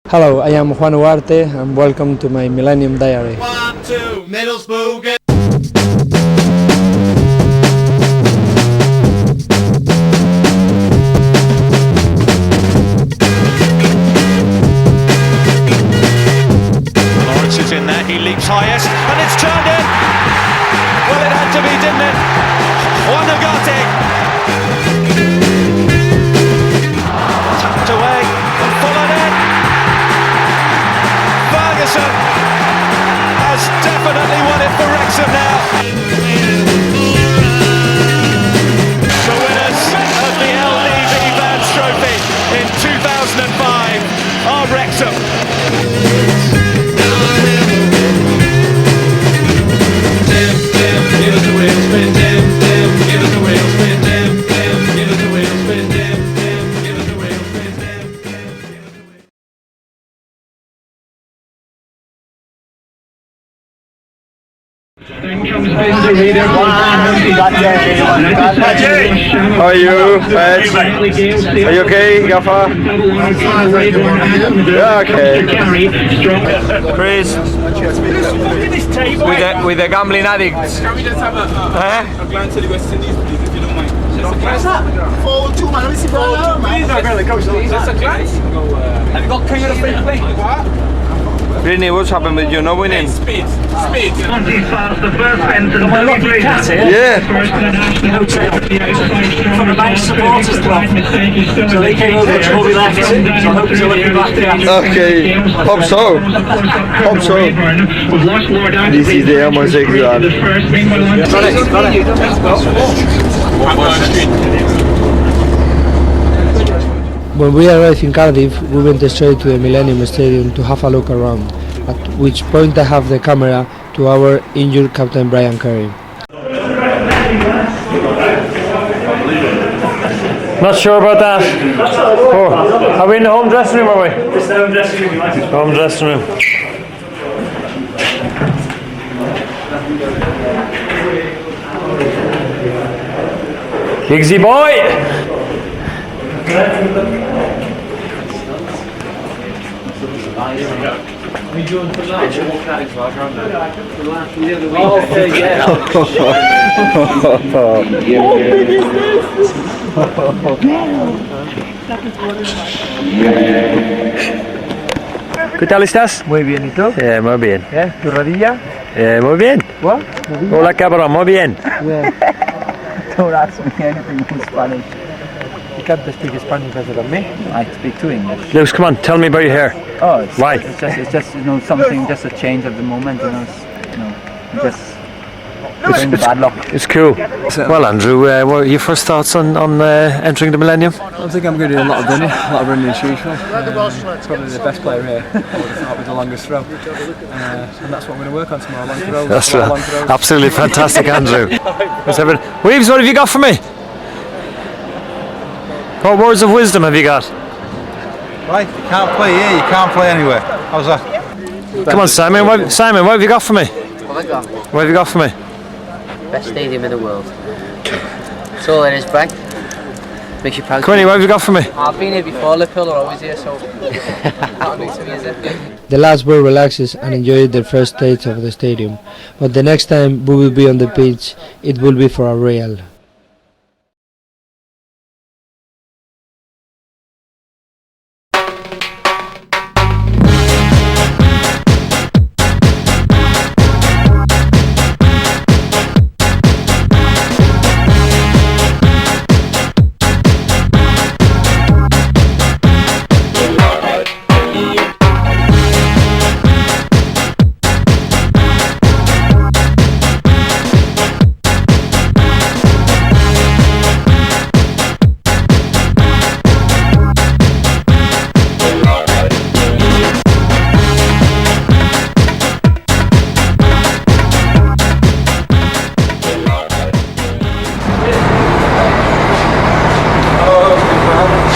Hello, I am Juan and welcome to my Millenium diary. 1, 2, Middlesbrough. Lawrence is in there, he leaps highest, and it's turned in! Well, it had to be, didn't it? Juan tucked away and followed in. Ferguson has definitely won it for Wrexham now. The winners of the LDV Vans Trophy in 2005 are Wrexham. How are you, Ed? Are you okay, Gaffer? Yeah, okay. Chris, with the gambling addicts. Can we just have a glance to the West Indies, please, if you don't mind? What's that? 4-2, man. Let me see please, no, really, coach. Just a glance. Have you got King of the Free Play? What? Brittany, what's happened with you not winning? Speed. The first enter the lucky cat here. Yeah. From the bank supporters club. So they came over before we left. So I hope they're looking back there. Okay. Hope so. Hope so. This is the homosexual. When we arrived in Cardiff, we went straight to the Millenium Stadium to have a look around, at which point I have the camera to our injured captain Brian Curry. Not sure about that. Oh, are we in the home dressing room, are we? It's the home dressing room. Home dressing room. Giggsy boy! ¿Qué tal estás? Muy bien, ¿y tú? Muy bien. ¿Tu rodilla? Muy bien. What? Hola, cabrón, muy bien. Yeah. Don't ask me anything in Spanish. You can't speak Spanish better than me. I speak to English. Lewis, come on, tell me about your hair. Oh, it's, Why? It's just something, just a change of the moment. Just bring the bad luck. It's cool. Well, Andrew, what are your first thoughts on entering the Millennium? I think I'm going to do a lot of running as usual. Probably the best player here. I would have thought with the longest throw. And that's what I'm going to work on tomorrow. Long throw. That's long throws. absolutely fantastic, Andrew. Weaves, what have you got for me? What words of wisdom have you got? Right, you can't play here, you can't play anywhere. How's that? Come on, Simon, what have you got for me? What have I got? What have you got for me? Best stadium in the world. That's all it is, Frank. Makes you proud. Quinny, what have you got for me? I've been here before, Liverpool are always here, so not new to me, is it? The lads were relaxed and enjoyed their first stage of the stadium, but the next time we will be on the pitch, it will be for a real.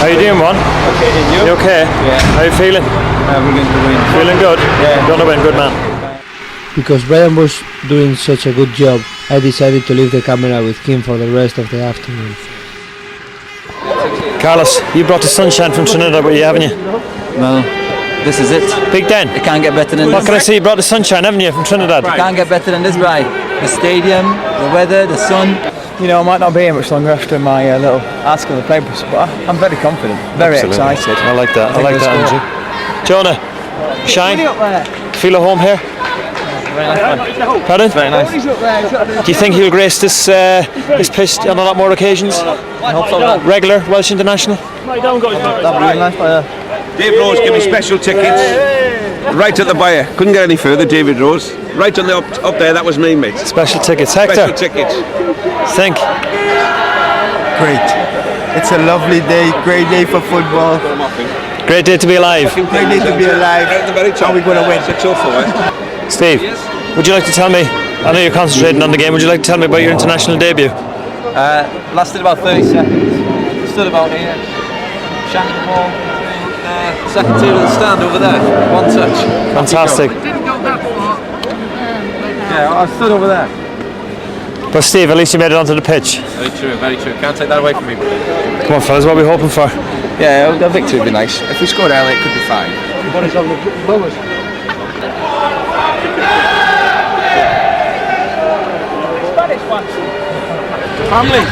How you doing, Juan? Okay, and you? You okay? Yeah. How you feeling? We're going to win. Feeling good? Yeah. Gonna win, good man. Because Brian was doing such a good job, I decided to leave the camera with him for the rest of the afternoon. Carlos, you brought the sunshine from Trinidad with you, haven't you? Well, This is it. Big Den. It can't get better than this. What can I say? You brought the sunshine, haven't you, from Trinidad? It can't get better than this, Bri. The stadium, the weather, the sun. You know, I might not be here much longer after my little article in the papers, but I'm very confident, very excited. I like that. I like that energy. Jonah, Shine, feel at home here? Very nice. Pardon? Very nice. Do you think he'll grace this pitch on a lot more occasions? I hope so. Regular Welsh international? That'd be really nice. Dave Rose gave me special tickets. Right at the buyer. Couldn't get any further, David Rose. Right on the up there, that was me, mate. Special tickets. Hector? Special tickets. Think? Great. It's a lovely day, great day for football. Great day to be alive. Great day to be alive. How are we going to win? 6-4. Steve, would you like to tell me, I know you're concentrating on the game, would you like to tell me about your international debut? Lasted about 30 seconds. Stood about here. Shanked the ball. Second tier of the stand over there. One touch. Fantastic. Yeah, I stood over there. But Steve, at least you made it onto the pitch. Very true, very true. Can't take that away from me. Come on fellas, what are we hoping for? Yeah, a victory would be nice. If we scored early, it could be fine. Family.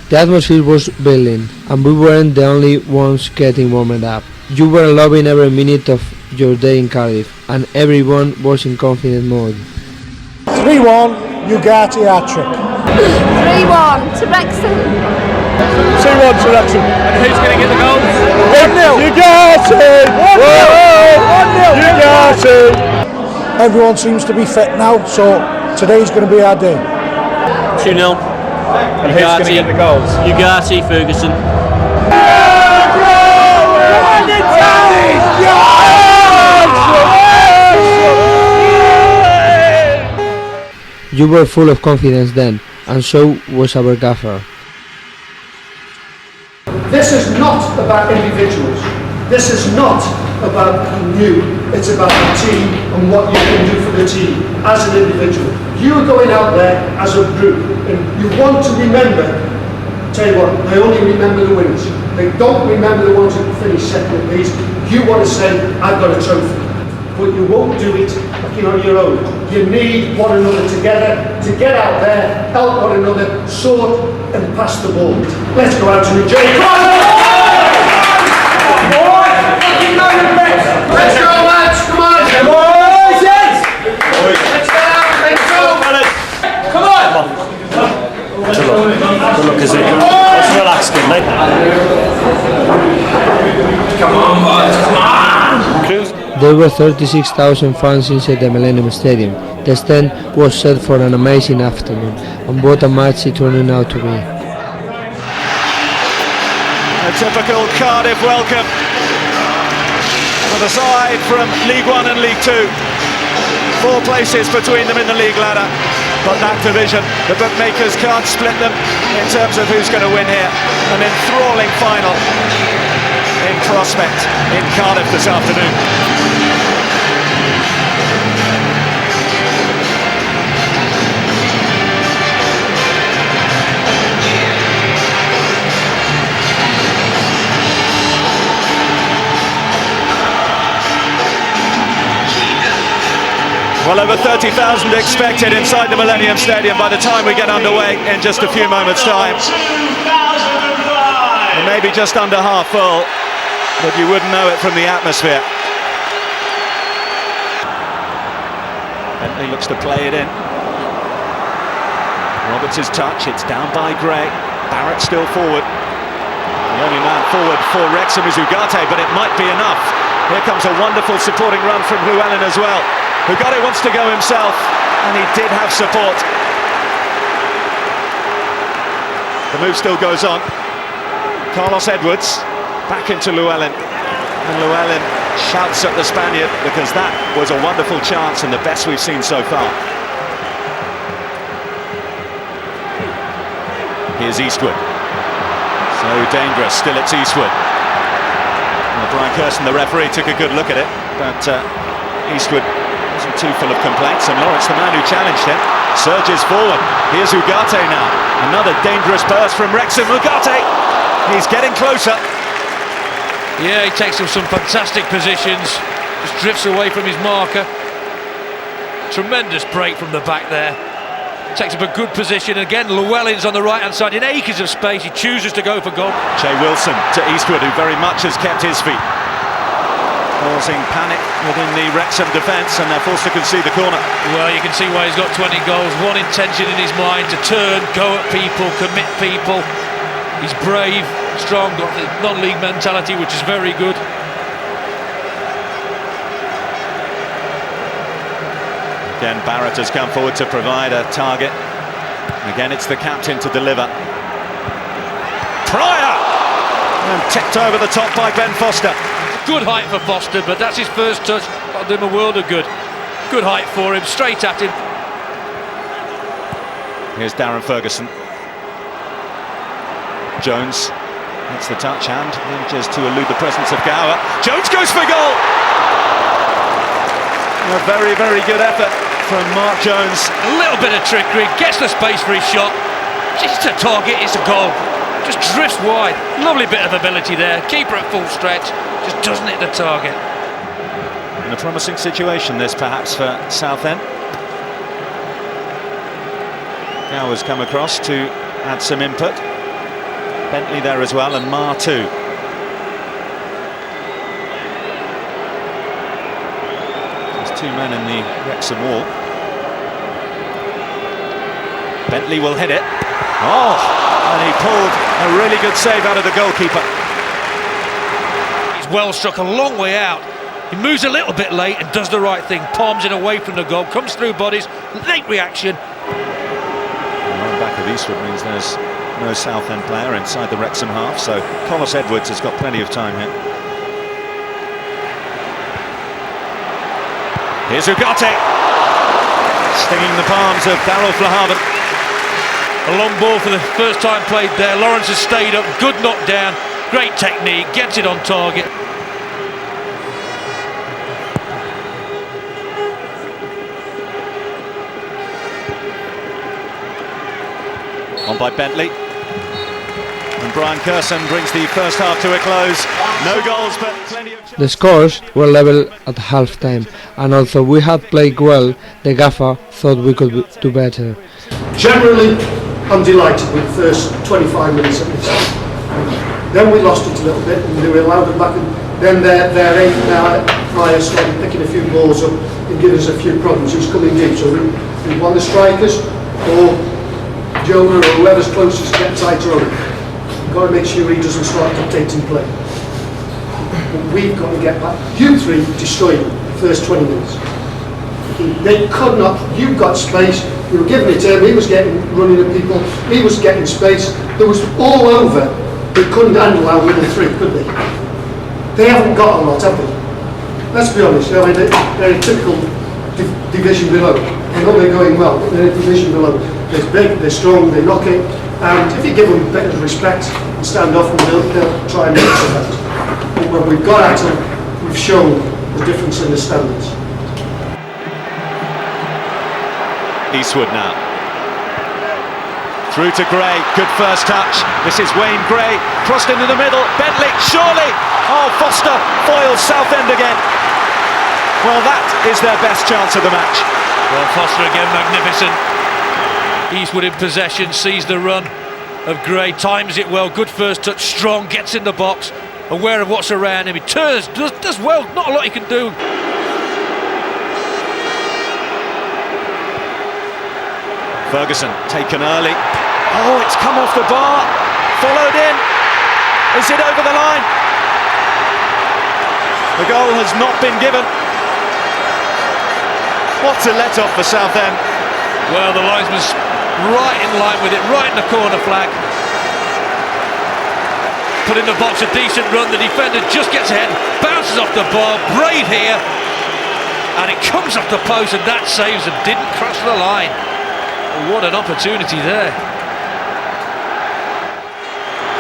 The atmosphere was building, and we weren't the only ones getting warmed up. You were loving every minute of your day in Cardiff, and everyone was in confident mode. 3-1, Ugarte hat-trick. 3-1 to Wrexham. 2-1 to Wrexham. And who's going to get the goal? 1-0. Ugarte! 1-0! Ugarte! Everyone seems to be fit now, so today's going to be our day. 2-0. And who's going to get the goals? Ugarte, Ferguson. You were full of confidence then, and so was our gaffer. This is not about individuals. This is not about you. It's about the team and what you can do for the team as an individual. You're going out there as a group, and you want to remember. Tell you what, they only remember the winners. They don't remember the ones who finish second at least. You want to say, I've got a trophy. But you won't do it on your own. You need one another together to get out there, help one another, sort and pass the ball. Let's go out to enjoy it. Let's go, lads! Come on! Come on! Let's go! Let's go! Come on! Good luck, is it? Let's relax, good night. Come on, boys, come on! There were 36,000 fans inside the Millenium Stadium. The stand was set for an amazing afternoon, and what a match it turned out to be. A typical Cardiff welcome for the side from League One and League Two. 4 places between them in the league ladder, but that division, the bookmakers can't split them in terms of who's going to win here. An enthralling final in prospect in Cardiff this afternoon. Well, over 30,000 expected inside the Millenium Stadium by the time we get underway in just a few moments' time. It may be just under half full, but you wouldn't know it from the atmosphere. Bentley looks to play it in. Roberts' touch, it's down by Gray. Barrett still forward. The only man forward for Wrexham is Ugarte, but it might be enough. Here comes a wonderful supporting run from Llewellyn as well. Ugarte wants to go himself, and he did have support. The move still goes on. Carlos Edwards back into Llewellyn, and Llewellyn shouts at the Spaniard because that was a wonderful chance and the best we've seen so far. Here's Eastwood. So dangerous, still it's Eastwood. Well, Brian Kirsten, the referee, took a good look at it, but Eastwood wasn't too full of complaints, and Lawrence, the man who challenged him, surges forward. Here's Ugarte now. Another dangerous burst from Wrexham. Ugarte, he's getting closer. Yeah, he takes some fantastic positions, just drifts away from his marker. Tremendous break from the back there. Takes up a good position. Again, Llewellyn's on the right-hand side in acres of space. He chooses to go for goal. Che Wilson to Eastwood, who very much has kept his feet, causing panic within the Wrexham defence, and they're forced to concede the corner. Well, you can see why he's got 20 goals. One intention in his mind, to turn, go at people, commit people. He's brave, strong, got the non-league mentality, which is very good. Again, Barrett has come forward to provide a target. Again, it's the captain to deliver. Pryor! And tipped over the top by Ben Foster. Good height for Foster, but that's his first touch. That'll do him a world of good. Good height for him, straight at him. Here's Darren Ferguson. Jones, that's the touch, and manages to elude the presence of Gower. Jones goes for goal! A very, very good effort from Mark Jones. A little bit of trickery, gets the space for his shot. Just a target, it's a goal. Just drifts wide. Lovely bit of ability there. Keeper at full stretch, just doesn't hit the target. In a promising situation, this perhaps for Southend. Gower's come across to add some input. Bentley there as well, and Marr too. Two men in the Wrexham wall. Bentley will hit it. Oh, and he pulled a really good save out of the goalkeeper. He's well struck, a long way out. He moves a little bit late and does the right thing. Palms it away from the goal, comes through bodies, late reaction. The back of Eastwood means there's no Southend player inside the Wrexham half, so Collis Edwards has got plenty of time here. Here's Ugarte, stinging the palms of Darryl Flahaven. A long ball for the first time played there. Lawrence has stayed up, good knockdown, great technique, gets it on target. On by Bentley. And Brian Kirsten brings the first half to a close. No goals, but plenty of... The scores were level at half-time, and although we had played well, the gaffer thought we could do better. Generally, I'm delighted with the first 25 minutes of this. Then we lost it a little bit, and they were allowed it back, and then their 8 players started picking a few balls up and giving us a few problems. Who's coming deep, so we want the strikers, or Jonah, or whoever's closest to get tighter on him. We've got to make sure he doesn't start dictating play. But we've got to get back. You three destroyed them the first 20 minutes. They could not. You got space. We were giving it to him. He was running at people. He was getting space. There was all over. They couldn't handle our middle three, could they? They haven't got a lot, have they? Let's be honest. I mean, they're a typical division below. They're not really going well, but they're a division below. They're big, they're strong, they knock it. And if you give them a bit of respect and stand off, and they'll try and make it that. But when we've got at them, we've shown the difference in the standards. Eastwood now. Through to Gray, good first touch. This is Wayne Gray, crossed into the middle. Bentley, surely! Oh, Foster foils Southend again. Well, that is their best chance of the match. Well, Foster again, magnificent. Eastwood in possession, sees the run of Gray, times it well, good first touch, strong, gets in the box, aware of what's around him, he turns, does well, not a lot he can do. Ferguson taken early. Oh, it's come off the bar, followed in. Is it over the line? The goal has not been given. What a let-off for Southend. Well, the linesman's right in line with it, right in the corner flag. Put in the box, a decent run, the defender just gets ahead, bounces off the bar, brave here, and it comes off the post, and that saves and didn't cross the line. What an opportunity there.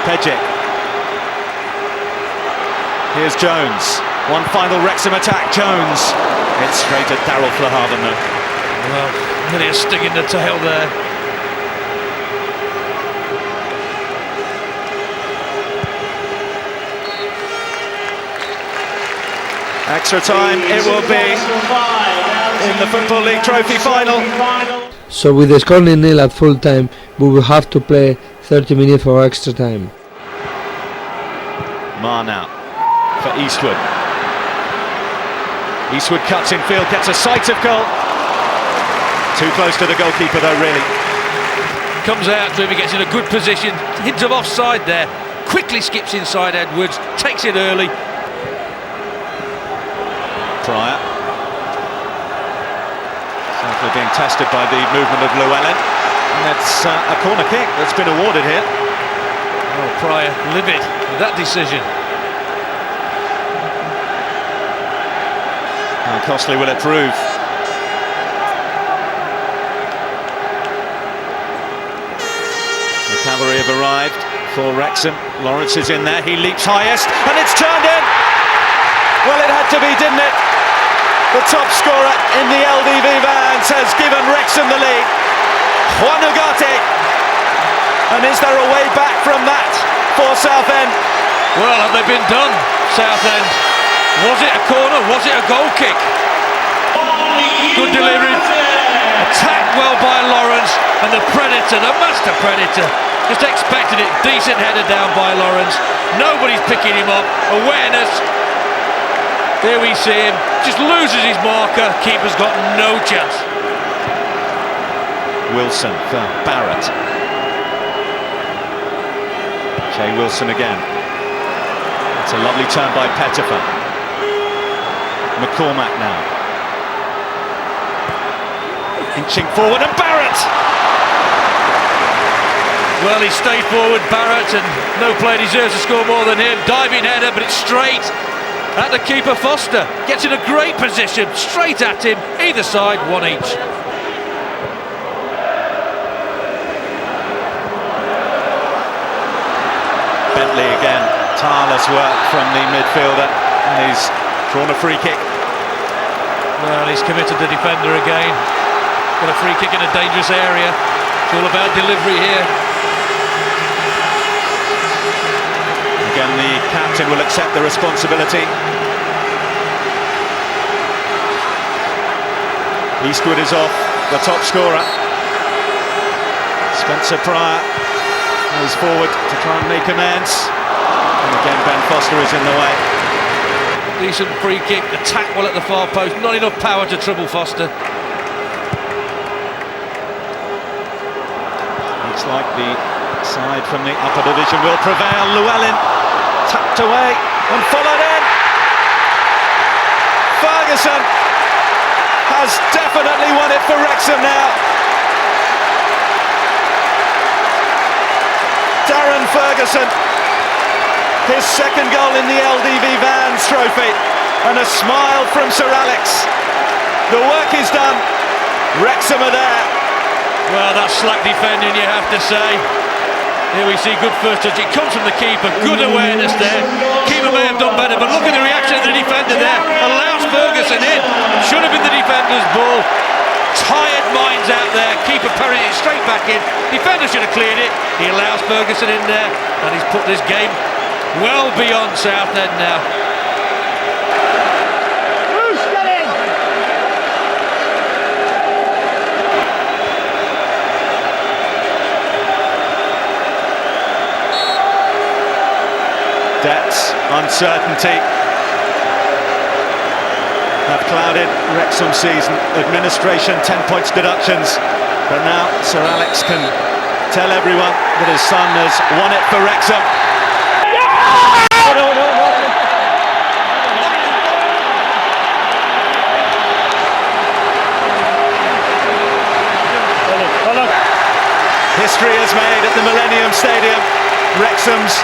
Pejic Here's Jones. One final Wrexham attack. Jones. It's straight at Daryl Flahaven though. Well, nearly a sting in the tail there. Extra time it will be in the Football League Trophy final. So with the score 0-0 at full time, we will have to play 30 minutes for extra time. Mar now for Eastwood. Eastwood cuts in field, gets a sight of goal. Too close to the goalkeeper though, really. Comes out to him, he gets in a good position, hint of offside there, quickly skips inside Edwards, takes it early. Pryor. Certainly being tested by the movement of Llewellyn. And it's a corner kick that's been awarded here. Oh, Pryor livid with that decision. How costly will it prove? The cavalry have arrived for Wrexham. Lawrence is in there, he leaps highest, and it's turned in! Well, it had to be, didn't it? The top scorer in the LDV Vans has given Wrexham the lead. Juan Ugarte. And is there a way back from that for Southend? Well, have they been done, Southend? Was it a corner? Was it a goal kick? Good delivery. Attacked well by Lawrence, and the Predator, the master Predator, just expected it. Decent header down by Lawrence. Nobody's picking him up. Awareness. There we see him. Just loses his marker. Keeper's got no chance. Wilson for Barrett. Jay Wilson again. It's a lovely turn by Pettifer. McCormack now. Inching forward, and Barrett! Well, he stayed forward, Barrett, and no player deserves to score more than him. Diving header, but it's straight at the keeper. Foster gets in a great position, straight at him, either side, one each. Bentley again, tireless work from the midfielder, and he's drawn a free kick. Well, he's committed the defender again. Got a free kick in a dangerous area. It's all about delivery here. Again, the captain will accept the responsibility. Eastwood is off, the top scorer. Spencer Pryor goes forward to try and make amends. And again, Ben Foster is in the way. Decent free kick, attack well at the far post. Not enough power to trouble Foster. Looks like the side from the upper division will prevail. Llewellyn tapped away and followed in. Ferguson has definitely won it for Wrexham now. Darren Ferguson, his second goal in the LDV Vans trophy, and a smile from Sir Alex. The work is done. Wrexham are there. Well, that's slack defending, you have to say. Here we see good first touch. It comes from the keeper. Good awareness there. Keeper may have done better, but look at the reaction of the defender there. Allows Ferguson in. Should have been the defender's ball. Tired minds out there. Keeper parried it straight back in. Defender should have cleared it. He allows Ferguson in there, and he's put this game well beyond Southend now. Debts, uncertainty have clouded Wrexham's season. Administration, 10 points deductions. But now Sir Alex can tell everyone that his son has won it for Wrexham. History is made at the Millenium Stadium. Wrexham's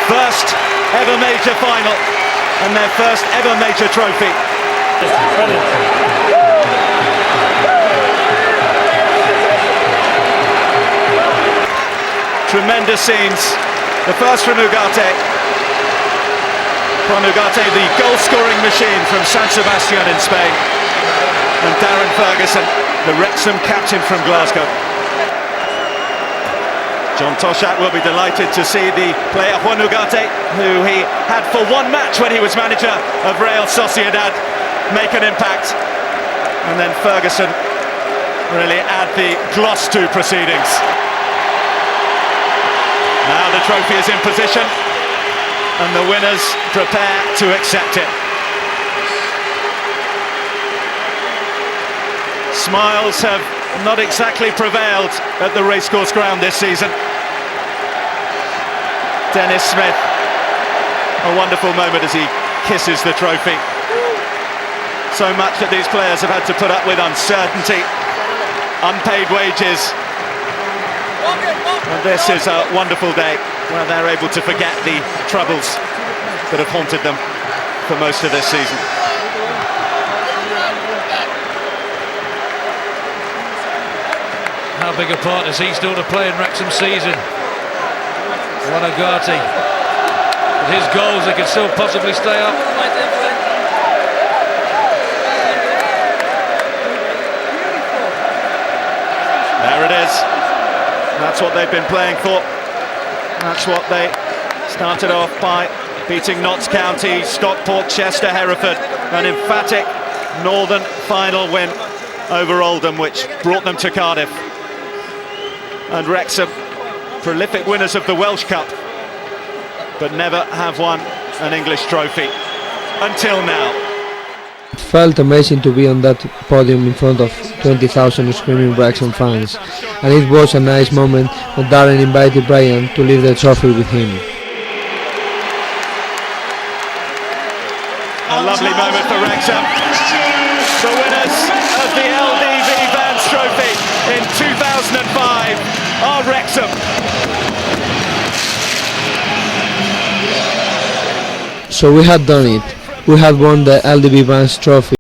first ever major final and their first ever major trophy. Tremendous scenes. The first from Ugarte. Juan, the goal-scoring machine from San Sebastian in Spain. And Darren Ferguson, the Wrexham captain from Glasgow. John Toshack will be delighted to see the player Juan Ugarte, who he had for one match when he was manager of Real Sociedad, make an impact. And then Ferguson really add the gloss to proceedings. Now the trophy is in position, and the winners prepare to accept it. Smiles have not exactly prevailed at the racecourse ground this season. Dennis Smith, a wonderful moment as he kisses the trophy. So much that these players have had to put up with: uncertainty, unpaid wages. And this is a wonderful day where they're able to forget the troubles that have haunted them for most of this season. How big a part is he still to play in Wrexham season? Juan Ugarte. With his goals, they could still possibly stay up. There it is. That's what they've been playing for. That's what they started off by, beating Notts County, Stockport, Chester, Hereford. An emphatic northern final win over Oldham, which brought them to Cardiff. And Wrexham, prolific winners of the Welsh Cup, but never have won an English trophy until now. It felt amazing to be on that podium in front of 20,000 screaming Wrexham fans, and it was a nice moment when Darren invited Brian to leave the trophy with him. A lovely moment for Wrexham. The winners of the LDV Vans Trophy in 2005 are Wrexham. So we had done it. We had won the LDV Vans Trophy.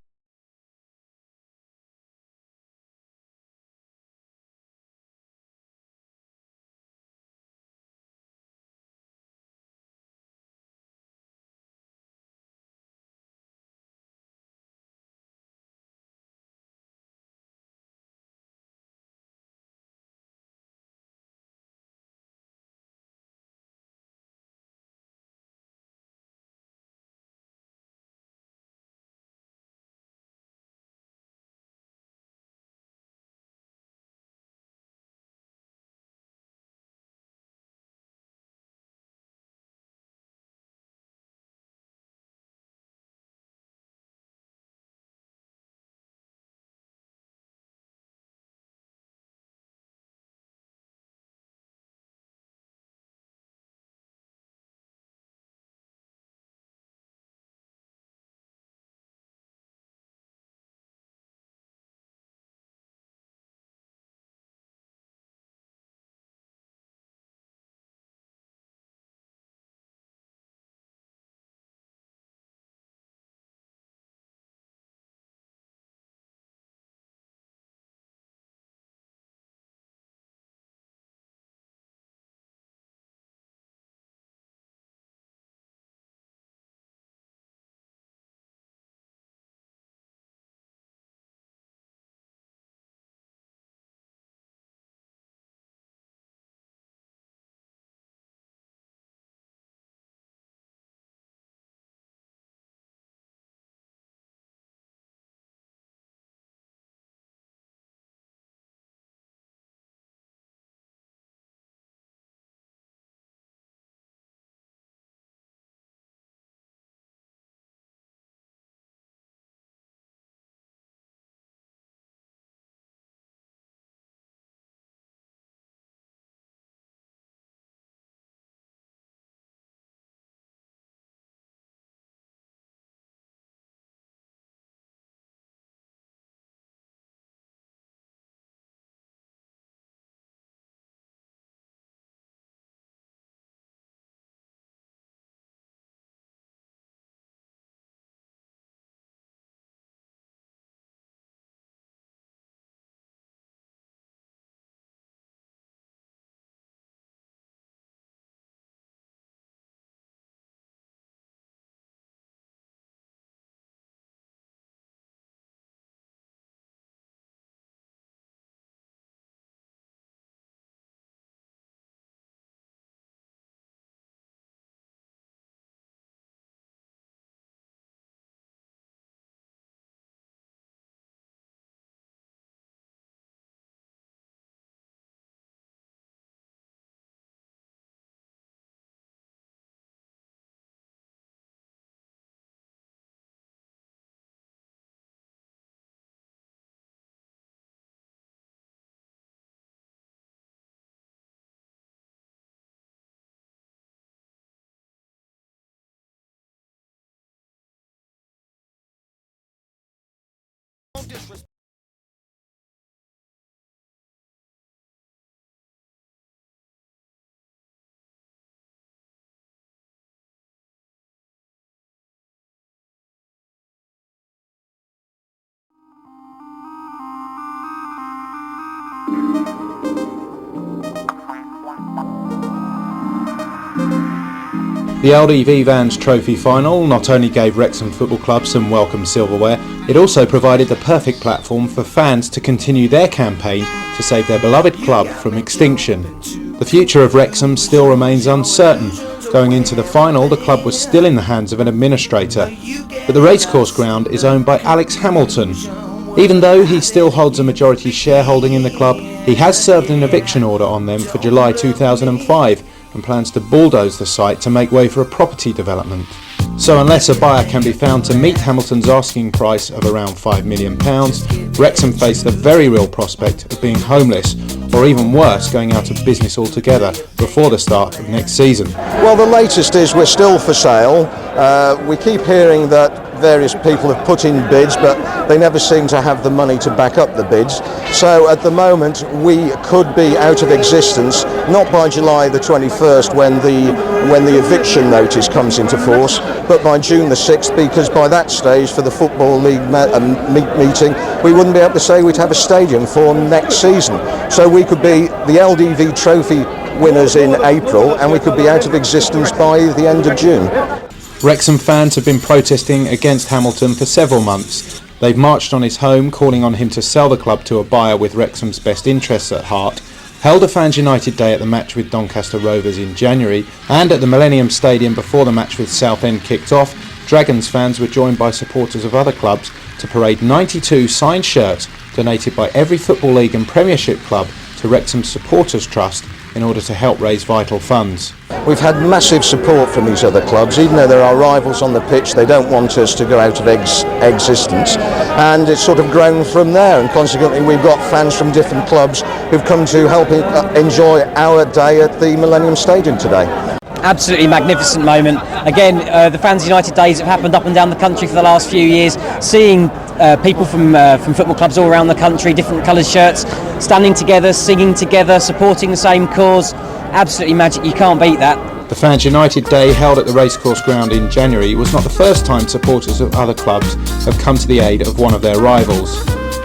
The LDV Vans Trophy Final not only gave Wrexham Football Club some welcome silverware, it also provided the perfect platform for fans to continue their campaign to save their beloved club from extinction. The future of Wrexham still remains uncertain. Going into the final, the club was still in the hands of an administrator, but the racecourse ground is owned by Alex Hamilton. Even though he still holds a majority shareholding in the club, he has served an eviction order on them for July 2005 and plans to bulldoze the site to make way for a property development. So unless a buyer can be found to meet Hamilton's asking price of around £5 million, Wrexham face the very real prospect of being homeless, or even worse, going out of business altogether before the start of next season. Well, the latest is we're still for sale. We keep hearing that various people have put in bids, but they never seem to have the money to back up the bids. So at the moment we could be out of existence, not by July the 21st when the eviction notice comes into force, but by June the 6th, because by that stage for the Football League meeting we wouldn't be able to say we'd have a stadium for next season. So we could be the LDV Trophy winners in April and we could be out of existence by the end of June. Wrexham fans have been protesting against Hamilton for several months. They've marched on his home, calling on him to sell the club to a buyer with Wrexham's best interests at heart, held a Fans United Day at the match with Doncaster Rovers in January, and at the Millenium Stadium before the match with Southend kicked off, Dragons fans were joined by supporters of other clubs to parade 92 signed shirts donated by every Football League and Premiership club to Wrexham's Supporters Trust in order to help raise vital funds. We've had massive support from these other clubs. Even though there are rivals on the pitch, they don't want us to go out of existence, and it's sort of grown from there, and consequently we've got fans from different clubs who've come to help enjoy our day at the Millenium Stadium today. Absolutely magnificent moment. Again, the Fans United Days have happened up and down the country for the last few years, seeing people from football clubs all around the country, different coloured shirts, standing together, singing together, supporting the same cause. Absolutely magic, you can't beat that. The Fans United Day, held at the racecourse ground in January, was not the first time supporters of other clubs have come to the aid of one of their rivals.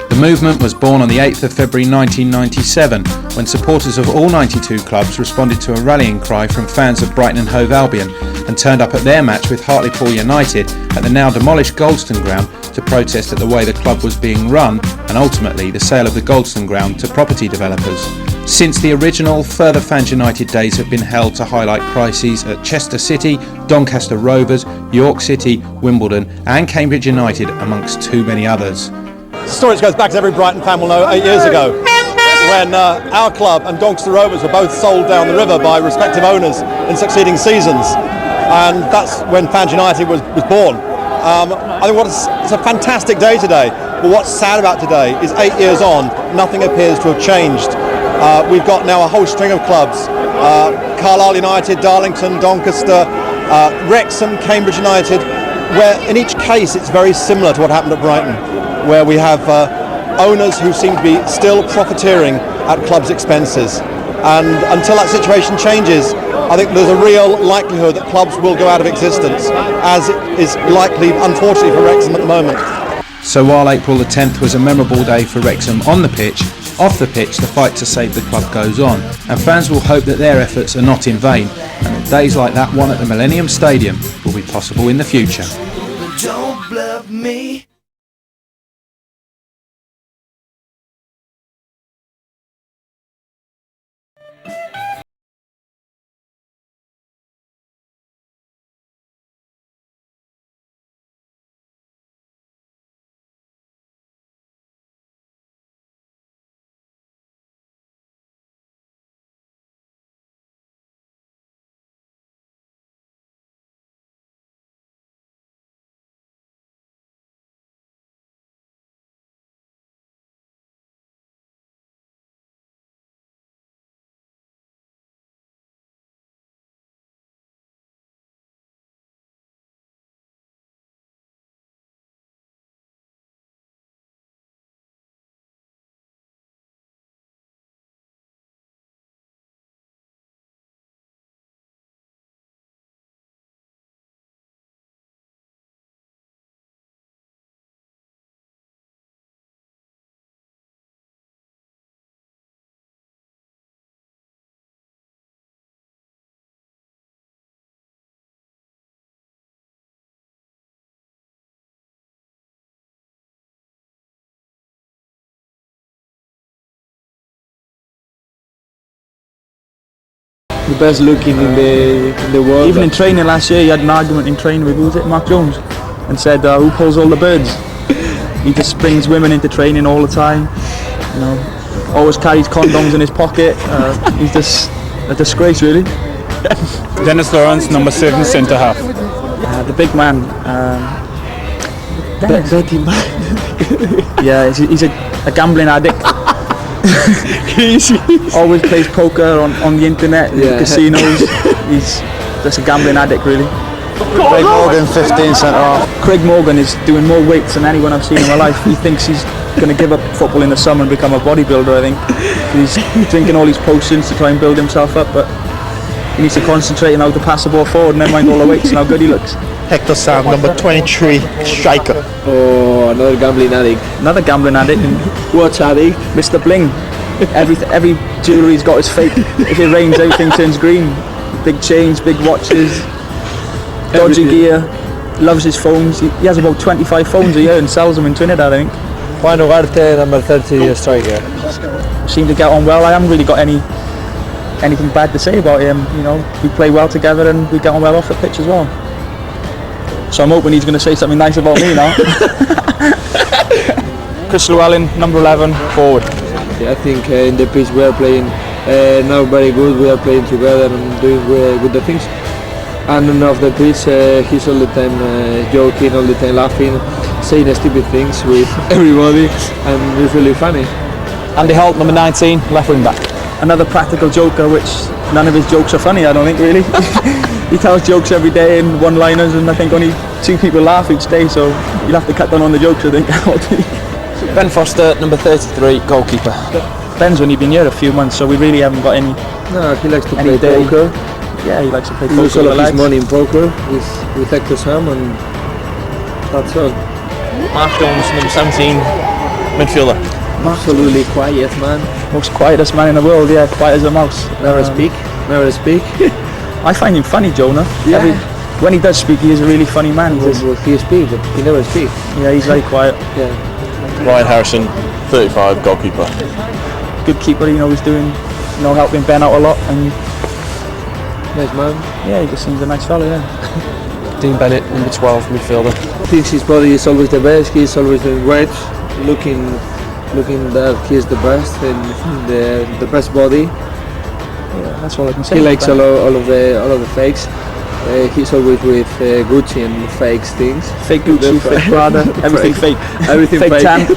The movement was born on the 8th of February 1997, when supporters of all 92 clubs responded to a rallying cry from fans of Brighton and Hove Albion and turned up at their match with Hartlepool United at the now demolished Goldstone ground to protest at the way the club was being run and ultimately the sale of the Goldstone ground to property developers. Since the original, further Fans United Days have been held to highlight crises at Chester City, Doncaster Rovers, York City, Wimbledon and Cambridge United, amongst too many others. The story goes back, as every Brighton fan will know, 8 years ago, when our club and Doncaster Rovers were both sold down the river by respective owners in succeeding seasons, and that's when Fans United was born. I think it's a fantastic day today, but what's sad about today is 8 years on, nothing appears to have changed. We've got now a whole string of clubs, Carlisle United, Darlington, Doncaster, Wrexham, Cambridge United, where in each case it's very similar to what happened at Brighton, where we have owners who seem to be still profiteering at clubs' expenses. And until that situation changes, I think there's a real likelihood that clubs will go out of existence, as is likely, unfortunately, for Wrexham at the moment. So while April the 10th was a memorable day for Wrexham on the pitch, off the pitch the fight to save the club goes on, and fans will hope that their efforts are not in vain, and that days like that one at the Millenium Stadium will be possible in the future. Don't bluff me. The best looking in the world. Even in training last year, he had an argument in training with, who was it, Mark Jones, and said, who pulls all the birds? He just brings women into training all the time. You know, always carries condoms in his pocket. He's just a disgrace, really. Dennis Lawrence, number 7, centre half. The big man. Dirty man. Yeah, he's a gambling addict. Always plays poker on the internet, casinos. He's just a gambling addict, really. Craig Morgan, 15 centre half. Craig Morgan is doing more weights than anyone I've seen in my life. He thinks he's going to give up football in the summer and become a bodybuilder, I think. He's drinking all these potions to try and build himself up, but he needs to concentrate on how to pass the ball forward and never mind all the weights and how good he looks. Hector Sam, number 23, striker. Oh, another gambling addict. Another gambling addict. Watch addict. Mr. Bling. Every jewellery he's got is fake. If it rains, everything turns green. Big chains, big watches, dodgy gear. Loves his phones. He has about 25 phones a year and sells them in Trinidad, I think. Juan, number 30, striker. Seem to get on well. I haven't really got anything bad to say about him. You know, we play well together and we get on well off the pitch as well. So I'm hoping he's going to say something nice about me now. Chris Llewellyn, number 11, forward. Yeah, I think in the pitch we are playing now very good. We are playing together and doing good things. And off the pitch, he's all the time joking, all the time laughing, saying stupid things with everybody, and it's really funny. Andy Holt, number 19, left wing back. Another practical joker, which none of his jokes are funny, I don't think, really. He tells jokes every day in one-liners, and I think only 2 people laugh each day, so you'll have to cut down on the jokes, I think. Ben Foster, number 33, goalkeeper. Ben's only been here a few months, so we really haven't got any. No, he likes to play poker. Yeah, he likes to play He poker. uses all of his money in poker with Hector Sam, and that's all. Mark Jones, number 17, midfielder. Absolutely quiet man. Most quietest man in the world, yeah, quiet as a mouse. Never speak. I find him funny, Jonah. Yeah. When he does speak, he is a really funny man. He speaks, but he never speaks. Yeah, he's very quiet. Yeah. Ryan Harrison, 35, goalkeeper. Good keeper, you know, he's doing, you know, helping Ben out a lot, and nice man. Yeah, he just seems a nice fella, yeah. Dean Bennett, number 12, midfielder. Thinks his body is always the best. He's always doing great, looking that he's the best and the best body. Yeah, that's all I can say. He likes all of the fakes. He's always with Gucci and fakes things. Fake Gucci, fake Prada, everything fake. Everything fake. Tan.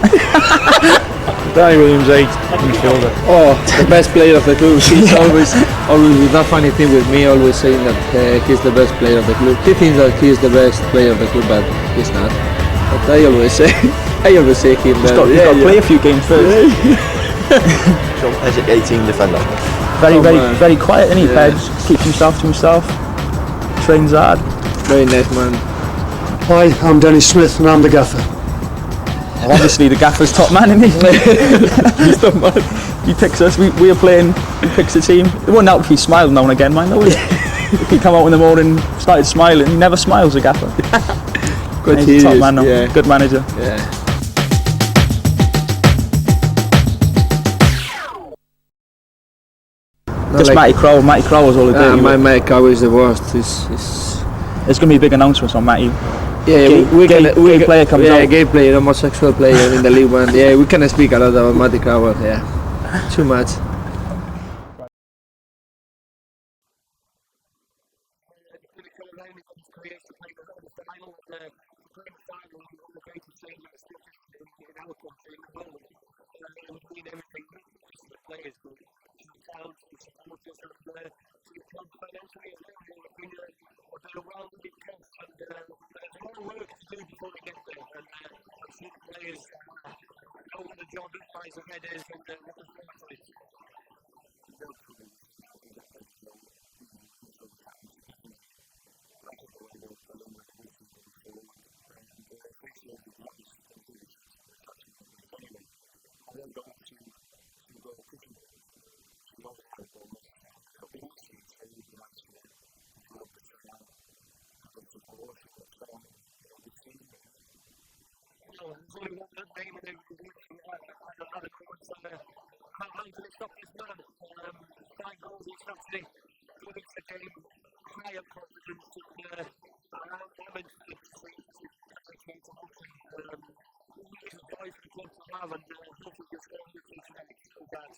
Danny Williams, 8, midfielder. Oh, the best player of the club. He's always with that funny thing with me, always saying that he's the best player of the club. He thinks that he's the best player of the club, but he's not. But I always say him. He's got to play a few games first. John Pezzic, 18, defender. Very quiet, isn't he? Pez keeps himself to himself. Trains hard. Very nice man. Hi, I'm Dennis Smith and I'm the gaffer. Well, obviously the gaffer's top man, isn't he? He's top man. He picks us, we are playing, he picks the team. It wouldn't help if he smiled now and again, man, though, would it? If he come out in the morning and started smiling, he never smiles, the gaffer. He's a top man now, yeah. Good manager. Yeah. Just like Matty Crow was all the day. Matty Crow is the worst. There's going to be big announcements on Matty. Yeah, gay player comes out. Yeah, gay player, homosexual player in the League One. Yeah, we can speak a lot about Matty Crow. Yeah, too much. game high up confidence and I'm it's a joy for the club to have and hopefully just go on that.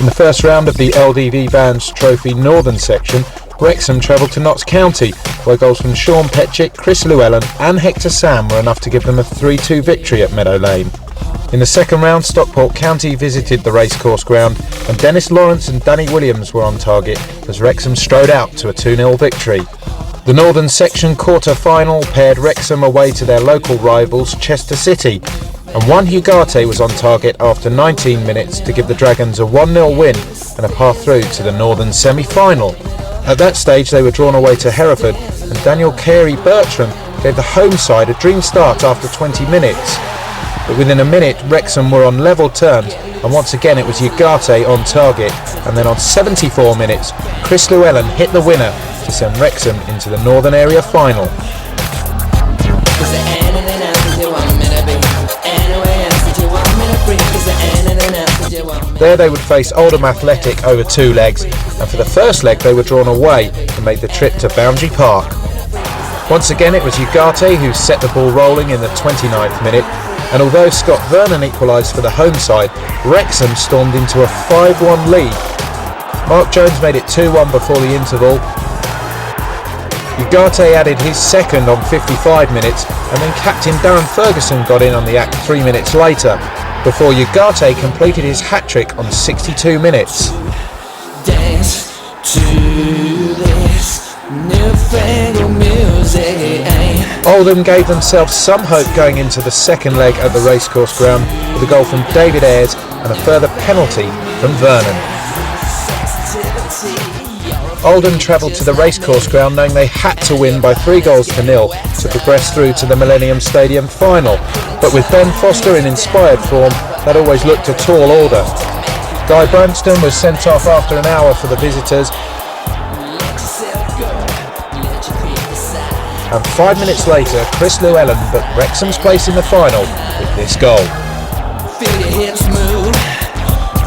In the first round of the LDV Vans Trophy Northern section, Wrexham travelled to Notts County, where goals from Sean Petchick, Chris Llewellyn and Hector Sam were enough to give them a 3-2 victory at Meadow Lane. In the second round, Stockport County visited the racecourse ground and Dennis Lawrence and Danny Williams were on target as Wrexham strode out to a 2-0 victory. The Northern Section quarter-final paired Wrexham away to their local rivals Chester City, and Juan was on target after 19 minutes to give the Dragons a 1-0 win and a path through to the Northern semi-final. At that stage they were drawn away to Hereford and Daniel Carey-Bertram gave the home side a dream start after 20 minutes. But within a minute Wrexham were on level terms and once again it was Ugarte on target, and then on 74 minutes Chris Llewellyn hit the winner to send Wrexham into the Northern Area final. There they would face Oldham Athletic over 2 legs, and for the first leg they were drawn away and made the trip to Boundary Park. Once again it was Ugarte who set the ball rolling in the 29th minute, and although Scott Vernon equalised for the home side, Wrexham stormed into a 5-1 lead. Mark Jones made it 2-1 before the interval. Ugarte added his second on 55 minutes, and then captain Darren Ferguson got in on the act 3 minutes later, before Ugarte completed his hat-trick on 62 minutes. Dance to this newfangled music. Oldham gave themselves some hope going into the second leg at the racecourse ground with a goal from David Ayres and a further penalty from Vernon. Oldham travelled to the racecourse ground knowing they had to win by 3-0 to progress through to the Millenium Stadium final, but with Ben Foster in inspired form, that always looked a tall order. Guy Branston was sent off after an hour for the visitors, and 5 minutes later Chris Llewellyn booked Wrexham's place in the final with this goal. Feel your hips move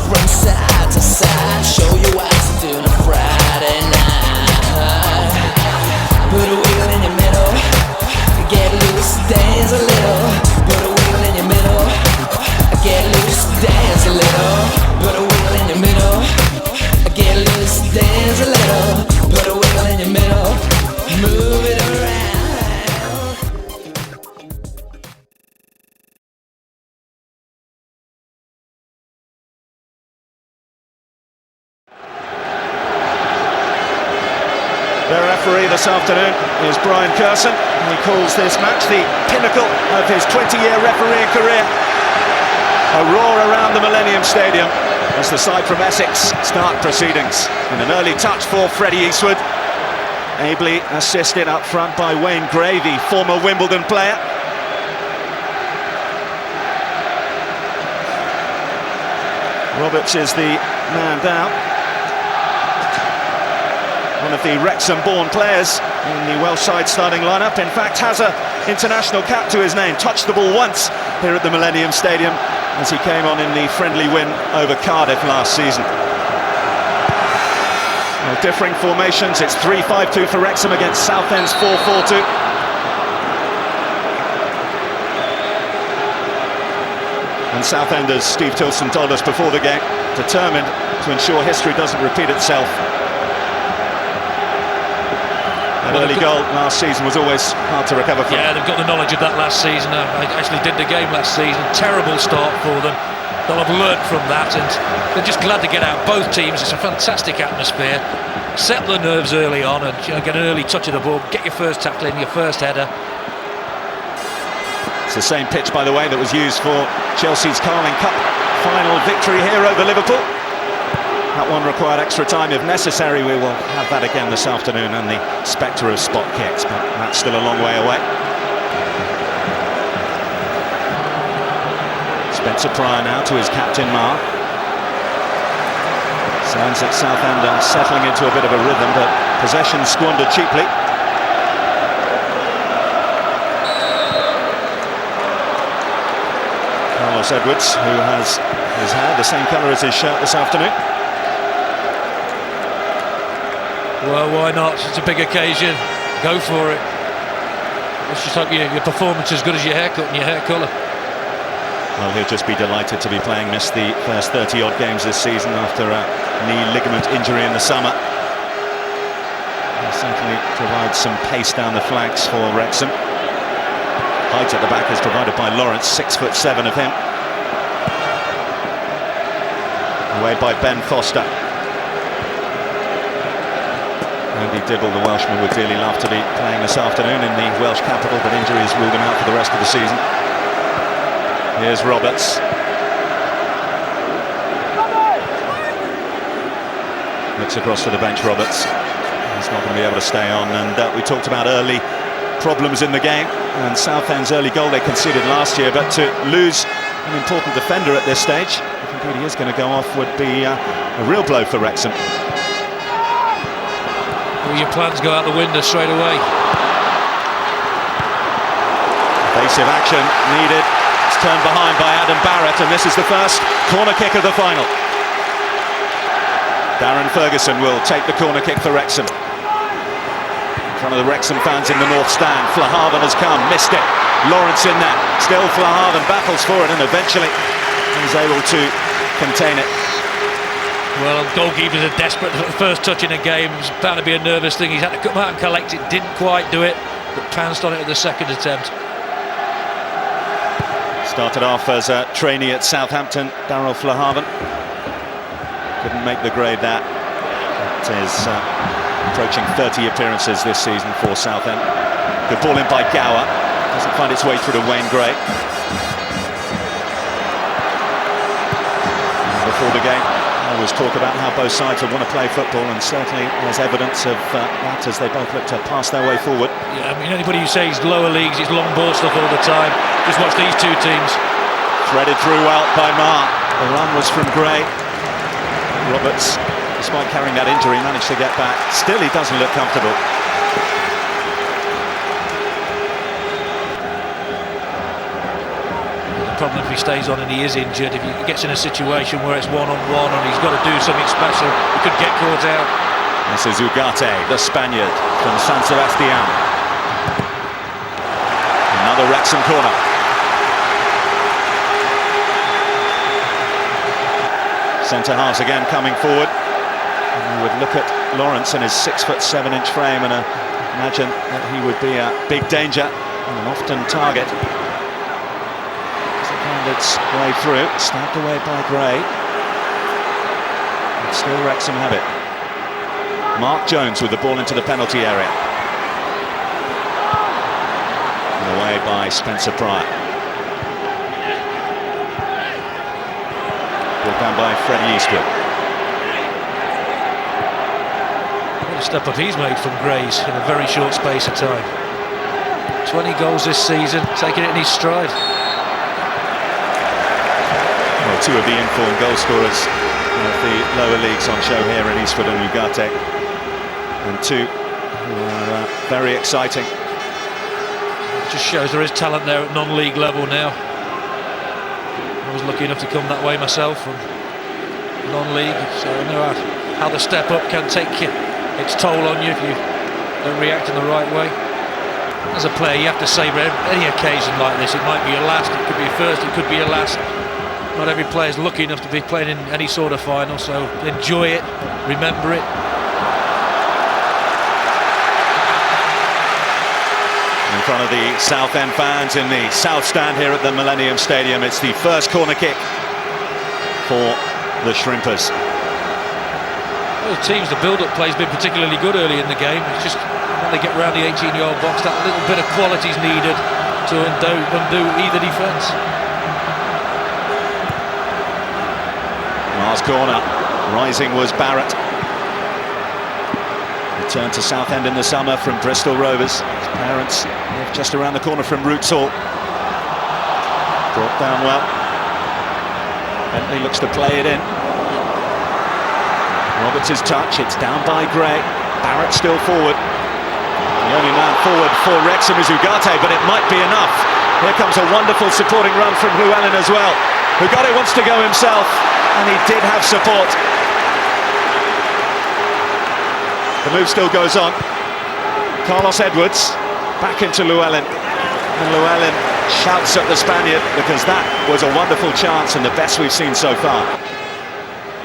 from side to side, show you what to do on a Friday night. Put a wheel in your middle, get loose, dance a little. Put a wheel in your middle, get loose, dance a little. Put a wheel in your middle, get loose, dance a little. Put a wheel in your middle, move it around. Their referee this afternoon is Brian Curson, and he calls this match the pinnacle of his 20-year refereeing career. A roar around the Millenium Stadium as the side from Essex start proceedings. In an early touch for Freddie Eastwood, ably assisted up front by Wayne Gray, the former Wimbledon player. Roberts is the man down. One of the Wrexham-born players in the Welsh side starting lineup. In fact, has an international cap to his name. Touched the ball once here at the Millenium Stadium as he came on in the friendly win over Cardiff last season. Well, differing formations. It's 3-5-2 for Wrexham against Southend's 4-4-2. And Southend, as Steve Tilson told us before the game, determined to ensure history doesn't repeat itself. An early goal last season was always hard to recover from. Yeah, they've got the knowledge of that last season. I actually did the game last season. Terrible start for them. They'll have learnt from that, and they're just glad to get out. Both teams, it's a fantastic atmosphere. Settle the nerves early on and get an early touch of the ball. Get your first tackle in, your first header. It's the same pitch, by the way, that was used for Chelsea's Carling Cup final victory here over Liverpool. That one required extra time if necessary. We will have that again this afternoon, and the spectre of spot kicks, but that's still a long way away. Spencer Pryor now to his captain Marr. Sounds that Southend are settling into a bit of a rhythm, but possession squandered cheaply. Carlos Edwards, who has his hair the same colour as his shirt this afternoon. Well, why not? It's a big occasion. Go for it. Let's just hope your performance is as good as your haircut and your hair colour. Well, he'll just be delighted to be playing. Missed the first 30-odd games this season after a knee ligament injury in the summer. He'll certainly provide some pace down the flanks for Wrexham. Height at the back is provided by Lawrence, 6'7" of him. Away by Ben Foster. Andy Dibble, the Welshman, would dearly love to be playing this afternoon in the Welsh capital, but injuries ruled him out for the rest of the season. Here's Roberts. Looks across to the bench, Roberts. He's not going to be able to stay on, and we talked about early problems in the game, and Southend's early goal they conceded last year, but to lose an important defender at this stage, if indeed he is going to go off, would be a real blow for Wrexham. All your plans go out the window straight away. Evasive action needed. It's turned behind by Adam Barrett, and this is the first corner kick of the final. Darren Ferguson will take the corner kick for Wrexham. In front of the Wrexham fans in the north stand. Flahaven has come, missed it. Lawrence in there. Still Flahaven battles for it, and eventually he's able to contain it. Well, goalkeepers are desperate for the first touch in a game. It's bound to be a nervous thing. He's had to come out and collect it. Didn't quite do it, but pounced on it at the second attempt. Started off as a trainee at Southampton, Darryl Flahaven. Couldn't make the grade that. It is approaching 30 appearances this season for Southend. Good ball in by Gower. Doesn't find its way through to Wayne Gray. Before the game, there was talk about how both sides would want to play football, and certainly there's evidence of that as they both look to pass their way forward. Yeah, I mean, anybody who says lower leagues, it's long ball stuff all the time. Just watch these two teams. Threaded through well by Marr. The run was from Gray. Roberts, despite carrying that injury, managed to get back. Still, he doesn't look comfortable. The problem if he stays on and he is injured, if he gets in a situation where it's one-on-one and he's got to do something special, he could get caught out. This is Ugarte, the Spaniard from San Sebastian. Another Wrexham corner. Centre halves again coming forward. And you would look at Lawrence in his 6'7" frame and imagine that he would be a big danger and an often target. As it found its way through, stabbed away by Gray. But still Wrexham have it. Mark Jones with the ball into the penalty area. And away by Spencer Pryor. Down by Freddie Eastwood. What a step up he's made from Grays in a very short space of time. 20 goals this season, taking it in his stride. Well, two of the informed goal scorers of the lower leagues on show here in Eastwood and Ugarte, and two who are very exciting. It just shows there is talent there at non-league level now. I was lucky enough to come that way myself from non-league, so I know how the step up can take its toll on you if you don't react in the right way. As a player, you have to savour any occasion like this. It might be your last, it could be your first, it could be your last. Not every player is lucky enough to be playing in any sort of final, so enjoy it, remember it. In front of the Southend fans in the South Stand here at the Millenium Stadium, it's the first corner kick for the Shrimpers. Those teams, the build-up play's been particularly good early in the game. It's just when they get round the 18-yard box, that little bit of quality is needed to undo either defence. Mars corner, rising was Barrett. Returned to Southend in the summer from Bristol Rovers. His parents live just around the corner from Roots Hall. Brought down well. Bentley looks to play it in. Roberts' touch, it's down by Gray. Barrett still forward. The only man forward for Wrexham is Ugarte, but it might be enough. Here comes a wonderful supporting run from Llewellyn as well. Ugarte wants to go himself, and he did have support. The move still goes on. Carlos Edwards back into Llewellyn, and Llewellyn shouts at the Spaniard because that was a wonderful chance and the best we've seen so far.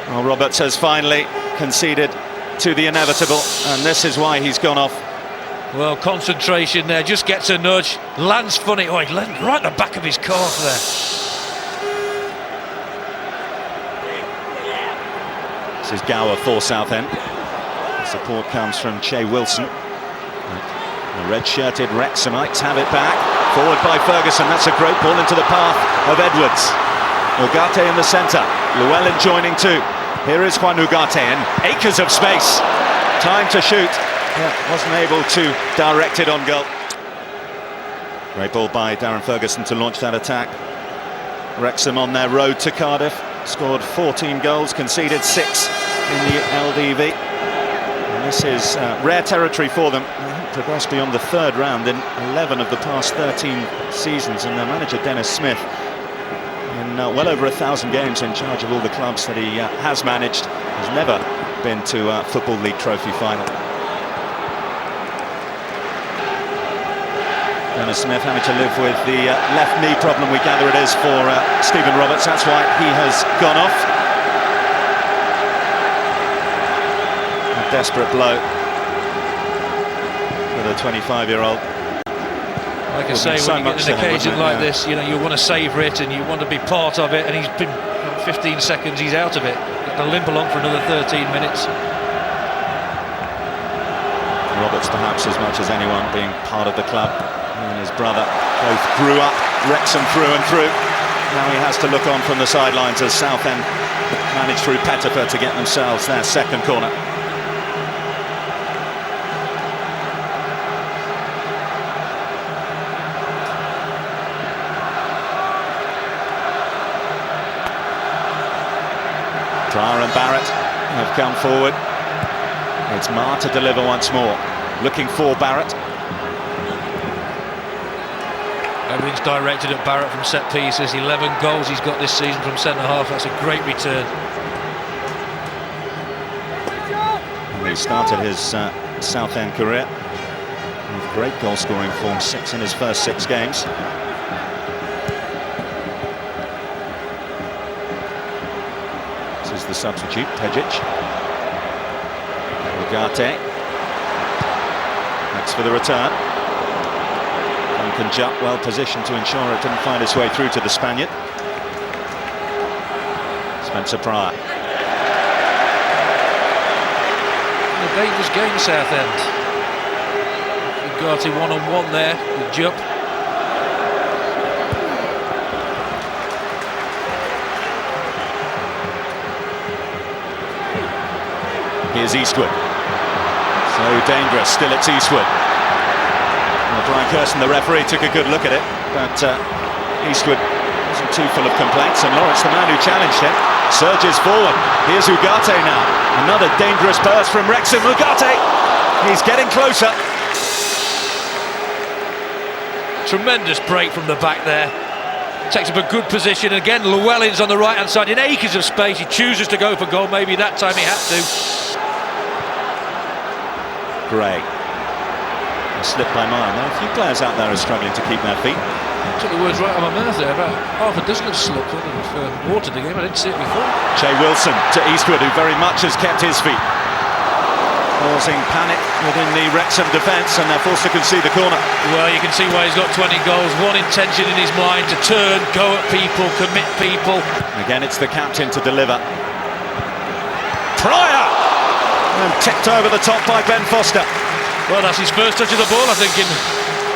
Well, Roberts has finally conceded to the inevitable, and this is why he's gone off. Well, concentration there, just gets a nudge, lands funny, oh, he landed right at the back of his calf there. This is Gower for Southend. The support comes from Che Wilson. The red-shirted Wrexhamites have it back. Forward by Ferguson. That's a great ball into the path of Edwards. Ugarte in the centre. Llewellyn joining too. Here is Juan Ugarte in acres of space. Time to shoot. Yeah, wasn't able to direct it on goal. Great ball by Darren Ferguson to launch that attack. Wrexham on their road to Cardiff. Scored 14 goals, conceded 6 in the LDV. And this is rare territory for them. Progressed beyond the third round in 11 of the past 13 seasons. And their manager, Dennis Smith, in well over 1,000 games in charge of all the clubs that he has managed, has never been to a Football League trophy final. Dennis Smith having to live with the left knee problem, we gather it is, for Stephen Roberts. That's why he has gone off. A desperate blow for the 25-year-old. Like I say, when you get an occasion like this, you know, you want to savour it and you want to be part of it, and he's been 15 seconds, he's out of it. Got to limp along for another 13 minutes. Roberts, perhaps as much as anyone, being part of the club. He and his brother both grew up Wrexham through and through. Now he has to look on from the sidelines as Southend managed through Pettifer to get themselves their second corner. Pryor and Barrett have come forward. It's Marr to deliver once more. Looking for Barrett. Everything's directed at Barrett from set pieces. 11 goals he's got this season from centre half. That's a great return. He started his Southend career with great goal scoring form, 6 in his first 6 games. This is the substitute, Tejic. Ugarte. Next for the return. Duncan Jupp well positioned to ensure it didn't find its way through to the Spaniard. Spencer Pryor. A dangerous game, Southend. Ugarte one-on-one there with Jupp. Here's Eastwood. So dangerous, still it's Eastwood. Well, Brian Kirsten, the referee, took a good look at it, but Eastwood wasn't too full of complaints, and Lawrence, the man who challenged him, surges forward. Here's Ugarte now. Another dangerous burst from Wrexham. Ugarte, he's getting closer. Tremendous break from the back there. Takes up a good position. Again, Llewellyn's on the right-hand side in acres of space. He chooses to go for goal. Maybe that time he had to. Gray. A slip by Marr. Now, a few players out there are struggling to keep their feet. Took the words right out of my mouth there. About half a dozen have slipped. I don't know if watered the game. I didn't see it before. Che Wilson to Eastwood, who very much has kept his feet, causing panic within the Wrexham defence, and they're forced to concede the corner. Well, you can see why he's got 20 goals. One intention in his mind: to turn, go at people, commit people. Again, it's the captain to deliver. Pryor! And tipped over the top by Ben Foster. Well, that's his first touch of the ball, I think,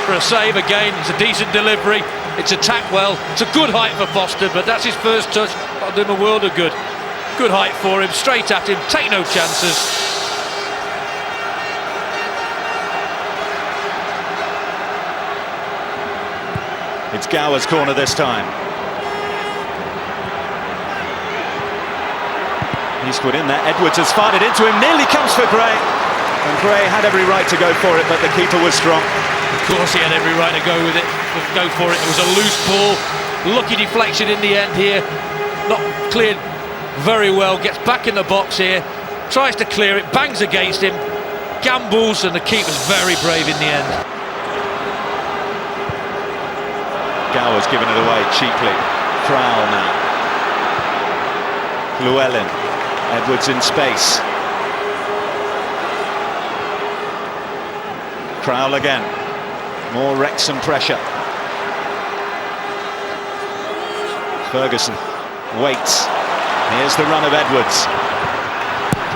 for a save again. It's a decent delivery. It's attacked well. It's a good height for Foster, but that's his first touch. That'll do him a world of good. Good height for him. Straight at him. Take no chances. It's Gower's corner this time. Eastwood in there. Edwards has fired it into him. Nearly comes for Gray. And Gray had every right to go for it, but the keeper was strong. Of course he had every right to go with it. Go for it. It was a loose ball. Lucky deflection in the end here. Not cleared very well. Gets back in the box here. Tries to clear it. Bangs against him. Gambles, and the keeper's very brave in the end. Gower's given it away cheaply. Crowell now. Llewellyn. Edwards in space. Crowell again. More Wrexham pressure. Ferguson waits. Here's the run of Edwards.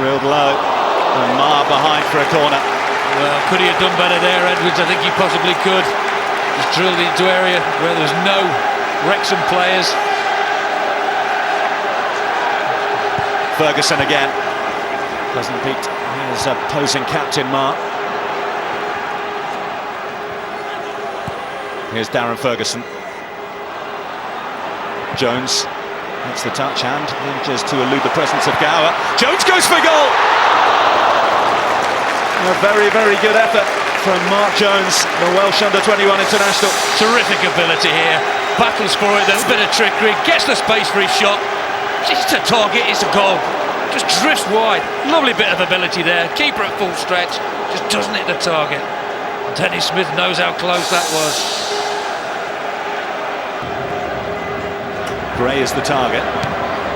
Drilled low, and Mar behind for a corner. Well, could he have done better there, Edwards? I think he possibly could. Just drilled into area where there's no Wrexham players. Ferguson again. Doesn't beat his opposing captain, Mar. Here's Darren Ferguson. Jones hits the touch and manages to elude the presence of Gower. Jones goes for goal! A very, very good effort from Mark Jones, the Welsh under-21 international. Terrific ability here. Battles for it, there's a bit of trickery, gets the space for his shot. Just a target, it's a goal. Just drifts wide. Lovely bit of ability there. Keeper at full stretch, just doesn't hit the target. Dennis Smith knows how close that was. Gray is the target.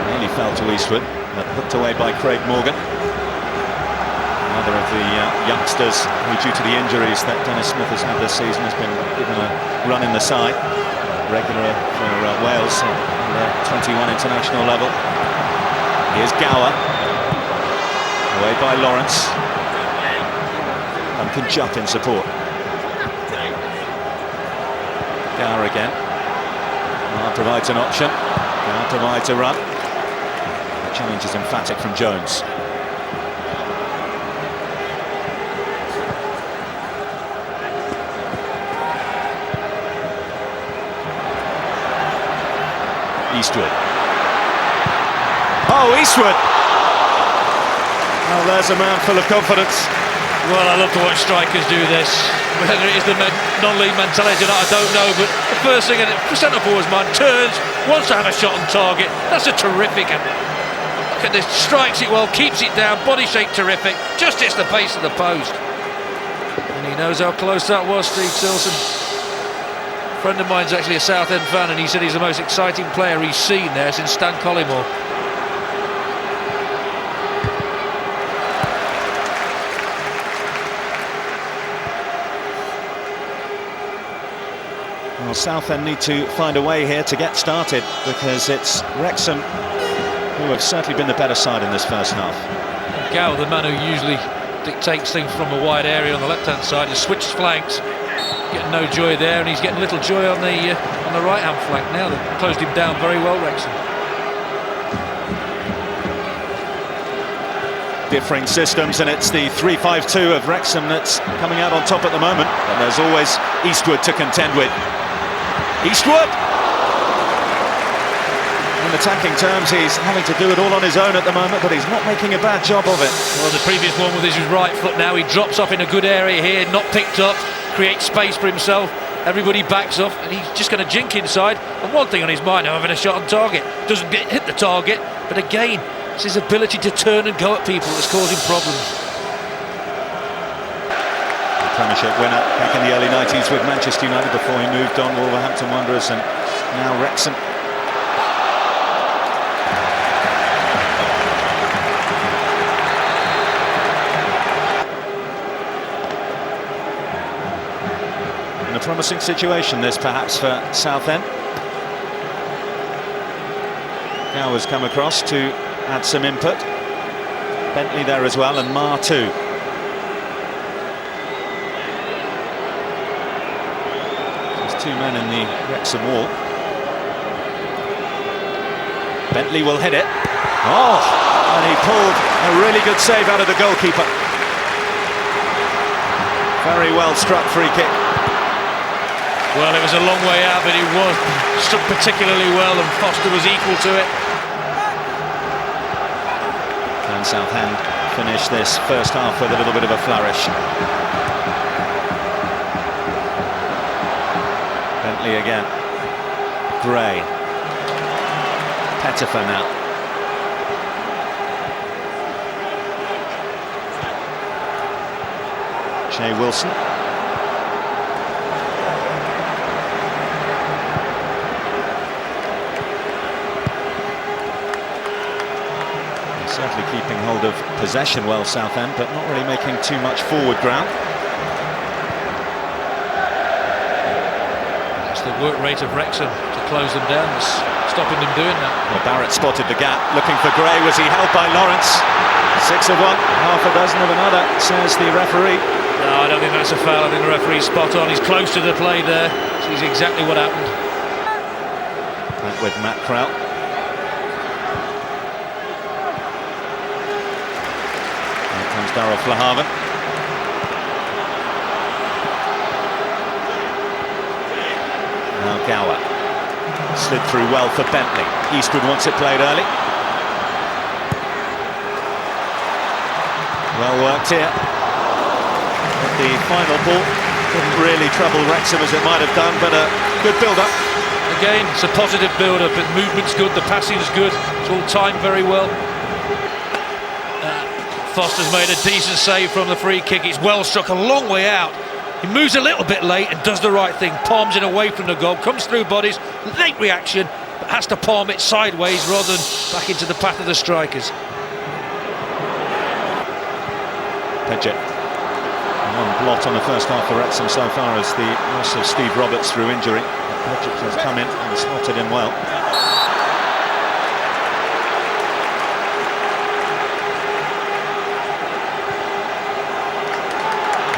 Nearly fell to Eastwood, but hooked away by Craig Morgan. Another of the youngsters who, due to the injuries that Dennis Smith has had this season, has been given a run in the side. Regular for Wales at the 21 international level. Here's Gower. Away by Lawrence. Duncan Jupp in support. Gower again. Provides an option. Provides a run. The challenge is emphatic from Jones. Eastwood. Oh, Eastwood! Well, there's a man full of confidence. Well, I love to watch strikers do this. Whether it is the non-league mentality or not, I don't know, but the first thing, the centre forward's man turns, wants to have a shot on target. That's a terrific. Look at this, strikes it well, keeps it down, body shape terrific, just hits the base of the post. And he knows how close that was, Steve Tilson. A friend of mine's actually a Southend fan, and he said he's the most exciting player he's seen there since Stan Collymore. Well, Southend need to find a way here to get started, because it's Wrexham who have certainly been the better side in this first half. Gow, the man who usually dictates things from a wide area on the left-hand side, has switched flanks, getting no joy there, and he's getting little joy on the right-hand flank now. They've closed him down very well, Wrexham. Differing systems, and it's the 3-5-2 of Wrexham that's coming out on top at the moment, but there's always Eastwood to contend with. Eastwood! In attacking terms, he's having to do it all on his own at the moment, but he's not making a bad job of it. Well, the previous one with his right foot now, he drops off in a good area here, not picked up, creates space for himself, everybody backs off, and he's just going to jink inside. And one thing on his mind, having a shot on target. Doesn't hit the target, but again, it's his ability to turn and go at people that's causing problems. Premiership winner back in the early 90s with Manchester United before he moved on, Wolverhampton Wanderers, and now Wrexham. And a promising situation this perhaps for Southend. Now has come across to add some input. Bentley there as well, and Mar too. Two men in the Wrexham wall. Bentley will hit it. Oh, and he pulled a really good save out of the goalkeeper. Very well struck free kick. Well, it was a long way out, but he was struck particularly well, and Foster was equal to it. And Southend finished this first half with a little bit of a flourish. Bentley again. Gray. Pettifer now. Shea Wilson. Certainly keeping hold of possession well, Southend, but not really making too much forward ground. The work rate of Wrexham to close them down. It's stopping them doing that. Well, Barrett spotted the gap, looking for Gray. Was he held by Lawrence? 6 of one, half a dozen of another, says the referee. No, I don't think that's a foul. I think the referee's spot on. He's close to the play there. Sees exactly what happened. Back with Matt Kraut. Here comes Darryl Flahaven. Now Gower. Slid through well for Bentley. Eastwood wants it played early. Well worked here. But the final ball didn't really trouble Wrexham as it might have done, but a good build-up. Again, it's a positive build-up. The movement's good, the passing's good. It's all timed very well. Foster's made a decent save from the free kick. It's well struck, a long way out. He moves a little bit late and does the right thing. Palms it away from the goal, comes through bodies, late reaction, but has to palm it sideways rather than back into the path of the strikers. Pedgett. One blot on the first half for Wrexham so far as the loss of Steve Roberts through injury. Pedgett has come in and slotted in well.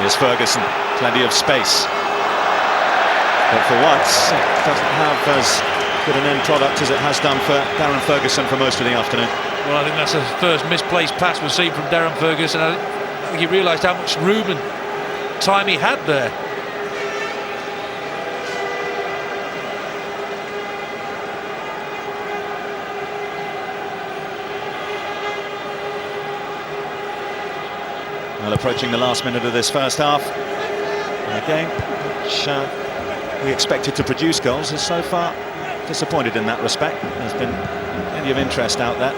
Here's Ferguson, plenty of space. But for once, it doesn't have as good an end product as it has done for Darren Ferguson for most of the afternoon. Well, I think that's the first misplaced pass we've seen from Darren Ferguson. I think he realised how much room and time he had there. Well, approaching the last minute of this first half. And a game which we expected to produce goals is so far disappointed in that respect. There's been plenty of interest out there.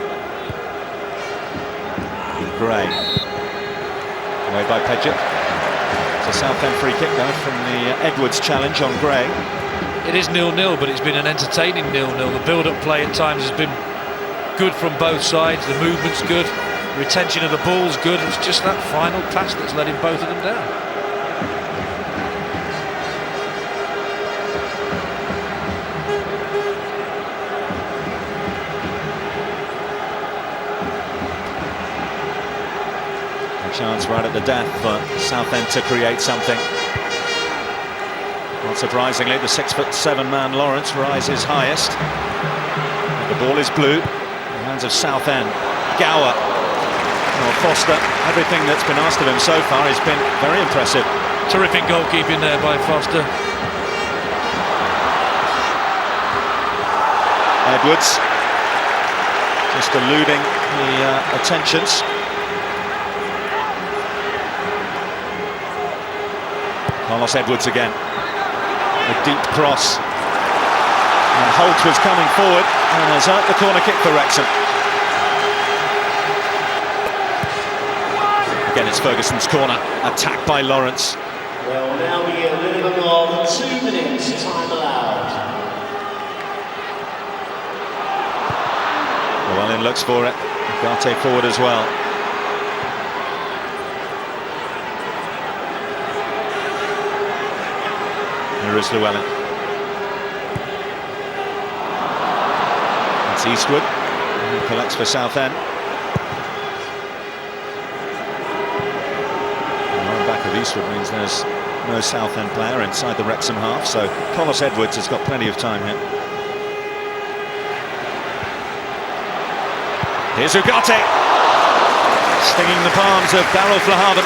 Gray. Away by Pedgett. It's a Southend free kick though from the Edwards challenge on Gray. It is 0-0, but it's been an entertaining 0-0. The build-up play at times has been good from both sides. The movement's good. Retention of the ball's good. It's just that final pass that's letting both of them down. A chance right at the death for Southend to create something. Not surprisingly, the 6'7" man Lawrence rises highest. The ball is blue in the hands of Southend. Gower. Well, Foster, everything that's been asked of him so far has been very impressive. Terrific goalkeeping there by Foster. Edwards just eluding the attentions. Carlos Edwards again. A deep cross. And Holt was coming forward and has earned the corner kick for Wrexham. Again, it's Ferguson's corner, attacked by Lawrence. Well, now we get a minimum of 2 minutes time allowed. Llewellyn looks for it. Garte forward as well. Here is Llewellyn. It's Eastwood, who collects for Southend. Of Eastwood means there's no Southend player inside the Wrexham half, so Carlos Edwards has got plenty of time here. Here's Ugarte, stinging the palms of Darryl Flahaven.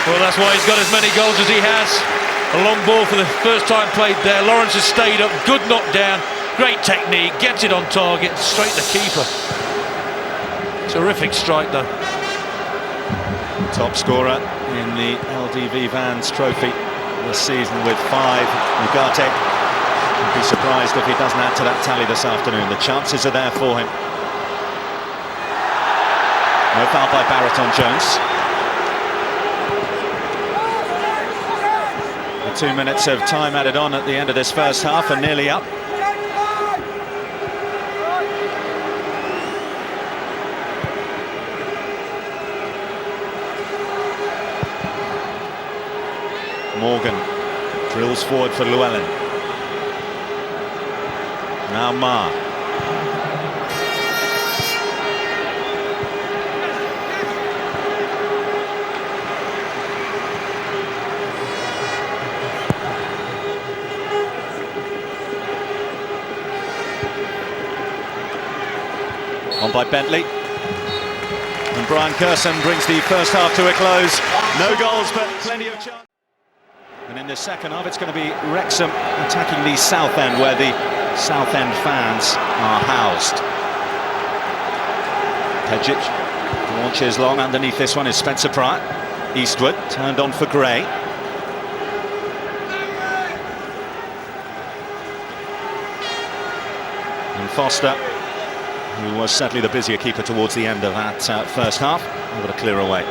Well, that's why he's got as many goals as he has. A long ball for the first time played there. Lawrence has stayed up, good knockdown, great technique, gets it on target, straight to keeper. Terrific strike though. Top scorer in the LDV Vans trophy this season with 5. Ugarte. I'd be surprised if he doesn't add to that tally this afternoon. The chances are there for him. No foul by Barrett on Jones. The 2 minutes of time added on at the end of this first half are nearly up. Morgan drills forward for Llewellyn. Now Ma. On by Bentley. And Brian Curson brings the first half to a close. No goals, but plenty of chance. And in the second half, it's going to be Wrexham attacking the south end, where the south end fans are housed. Pejic launches long. Underneath this one is Spencer Pratt. Eastwood turned on for Gray. And Foster, who was certainly the busier keeper towards the end of that first half, able to clear away.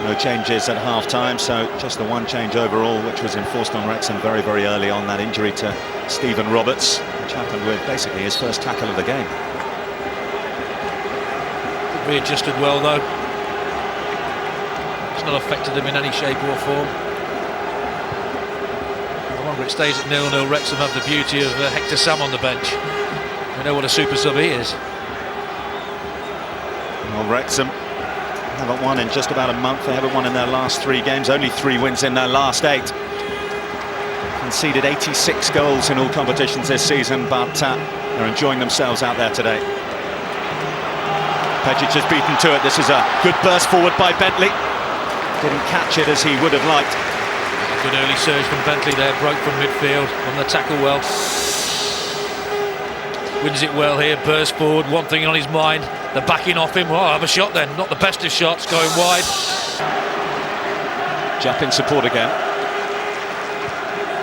No changes at half-time, so just the one change overall, which was enforced on Wrexham very, very early on, that injury to Stephen Roberts, which happened with basically his first tackle of the game. Readjusted well, though. It's not affected him in any shape or form. The longer it stays at 0-0, Wrexham have the beauty of Hector Sam on the bench. We know what a super sub he is. Well, Wrexham haven't won in just about a month. They haven't won in their last 3 games, only 3 wins in their last 8. Conceded 86 goals in all competitions this season, but they're enjoying themselves out there today. Pejic has beaten to it. This is a good burst forward by Bentley. Didn't catch it as he would have liked. Good early surge from Bentley there, broke from midfield on the tackle well. Wins it well here, burst forward, one thing on his mind, they're backing off him. Oh, have a shot then, not the best of shots, going wide. Jupp in support again.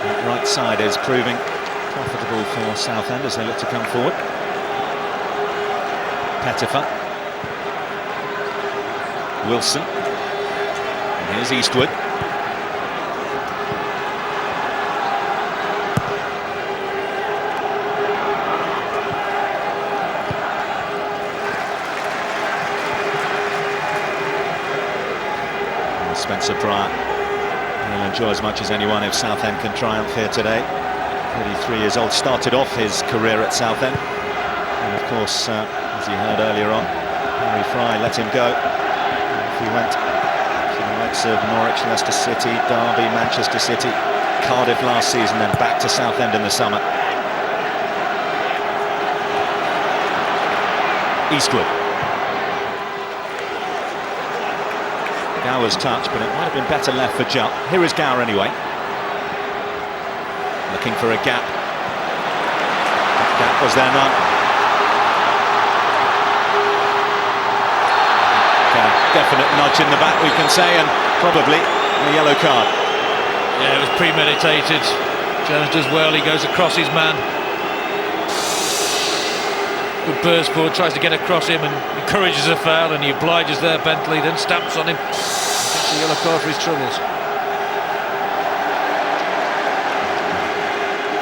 That right side is proving profitable for Southend as they look to come forward. Pettifer. Wilson. And here's Eastwood. Spencer Pratt. He'll enjoy as much as anyone if Southend can triumph here today. 33 years old, started off his career at Southend. And of course, as you heard earlier on, Harry Fry let him go. He went to the likes of Norwich, Leicester City, Derby, Manchester City, Cardiff last season, then back to Southend in the summer. Eastwood. Gower's touch, but it might have been better left for Jupp. Here is Gower anyway. Looking for a gap. That gap was there none. Okay, definite nudge in the back, we can say, and probably a yellow card. Yeah, it was premeditated. Jones does well, he goes across his man. Good burst forward, tries to get across him and encourages a foul, and he obliges there, Bentley, then stamps on him. Gets a yellow card for his troubles.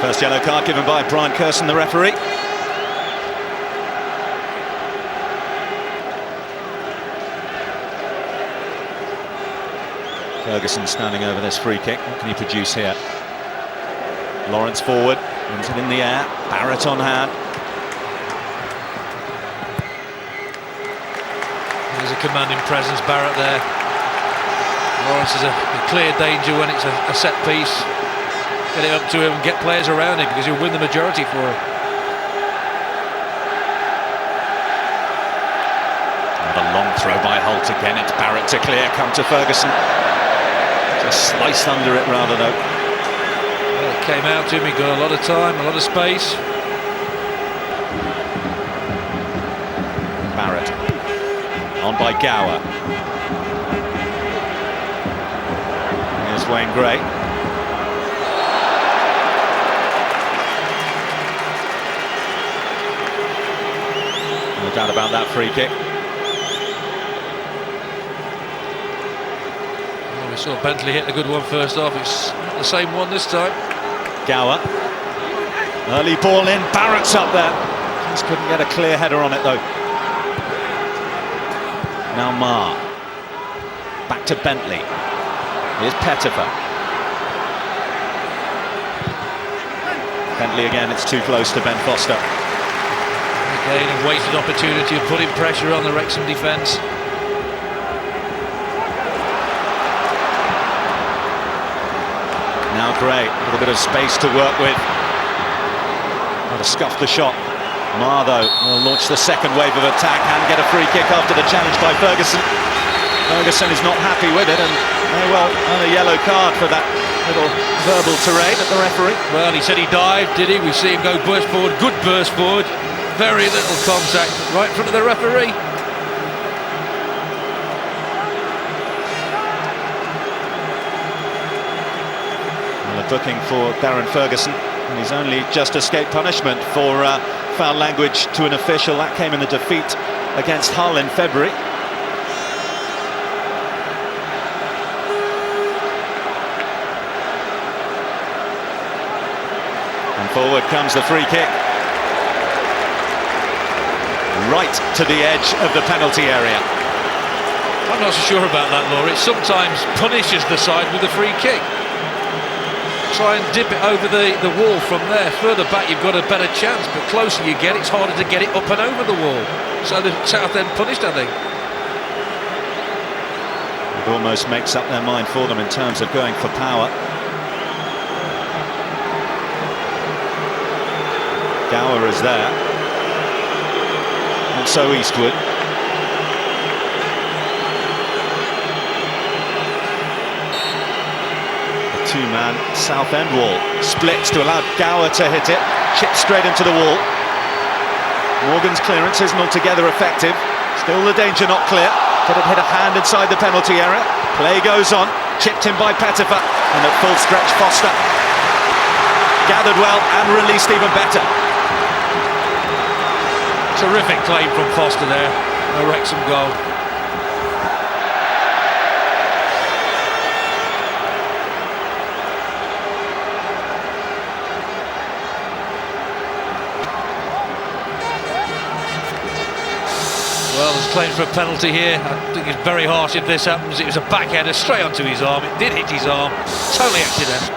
First yellow card given by Brian Curson, the referee. Ferguson standing over this free kick. What can he produce here? Lawrence forward, wins it in the air. Barrett on hand. There's a commanding presence, Barrett there. Lawrence is a clear danger when it's a set piece. Get it up to him and get players around him because he'll win the majority for him. Another long throw by Holt again. It's Barrett to clear, come to Ferguson. Just sliced under it rather though. Well, it came out to him, he got a lot of time, a lot of space. Barrett. On by Gower. Here's Wayne Gray. No doubt about that free kick. Well, we saw Bentley hit a good one first off. It's not the same one this time. Gower. Early ball in. Barrett's up there. Just couldn't get a clear header on it though. Now Ma. Back to Bentley. Here's Pettifer. Bentley again, it's too close to Ben Foster. Again, a wasted opportunity of putting pressure on the Wrexham defence. Now Gray, a little bit of space to work with. Got to scuff the shot. Marr, though, will launch the second wave of attack and get a free kick after the challenge by Ferguson. Ferguson is not happy with it and may well earn a yellow card for that little verbal tirade at the referee. Well, he said he dived, did he? We see him go burst forward, good burst forward. Very little contact right in front of the referee. Well, a booking for Darren Ferguson. And he's only just escaped punishment for foul language to an official. That came in the defeat against Hull in February. And forward comes the free kick. Right to the edge of the penalty area. I'm not so sure about that, Laura. It sometimes punishes the side with a free kick. Try and dip it over the wall from there. Further back you've got a better chance, but closer you get, it's harder to get it up and over the wall. So the Southend punished, I think. It almost makes up their mind for them in terms of going for power. Gower is there. And so Eastwood. Two-man Southend wall splits to allow Gower to hit it, chips straight into the wall. Morgan's clearance isn't altogether effective, still the danger not clear, but it hit a hand inside the penalty area. Play goes on, chipped in by Pettifer, and at full stretch Foster gathered well and released even better. Terrific claim from Foster there, a Wrexham goal. Well, there's claims for a penalty here. I think it's very harsh if this happens. It was a backhander straight onto his arm. It did hit his arm. Totally accidental.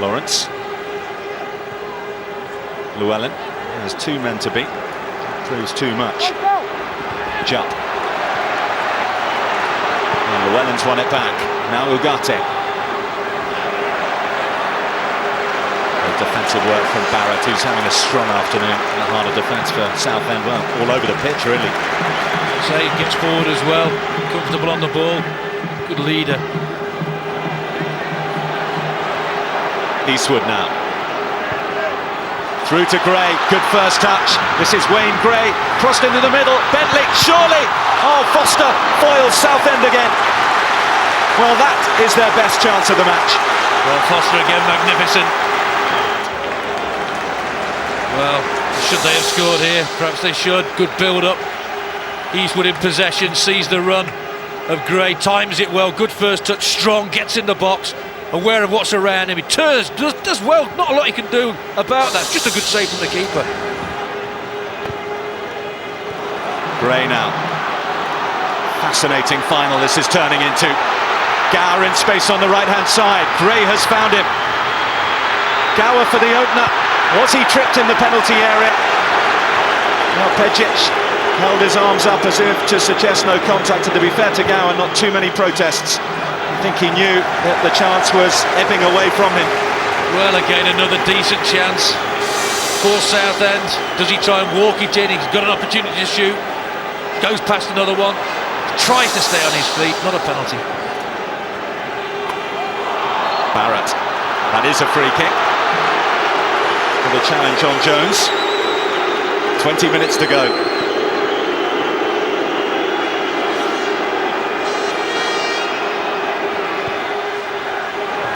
Lawrence. Llewellyn. There's two men to beat. Proves too much. Jupp. And Llewellyn's won it back. Now Ugarte. Defensive work from Barrett, who's having a strong afternoon in the heart of defence for Southend. Well, all over the pitch, really. Say gets forward as well, comfortable on the ball, good leader. Eastwood now. Through to Gray, good first touch. This is Wayne Gray, crossed into the middle. Bentley, surely! Oh, Foster foils Southend again. Well, that is their best chance of the match. Well, Foster again, magnificent. Well, should they have scored here? Perhaps they should. Good build-up. Eastwood in possession, sees the run of Gray, times it well. Good first touch, strong, gets in the box, aware of what's around him. He turns, does well. Not a lot he can do about that. It's just a good save from the keeper. Gray now. Fascinating final this is turning into. Gower in space on the right-hand side. Gray has found him. Gower for the opener. Was he tripped in the penalty area? Well, Pejic held his arms up as if to suggest no contact, and to be fair to Gower, not too many protests. I think he knew that the chance was ebbing away from him. Well, again, another decent chance for Southend. Does he try and walk it in? He's got an opportunity to shoot. Goes past another one. Tries to stay on his feet. Not a penalty. Barrett. That is a free kick. The challenge on Jones. 20 minutes to go.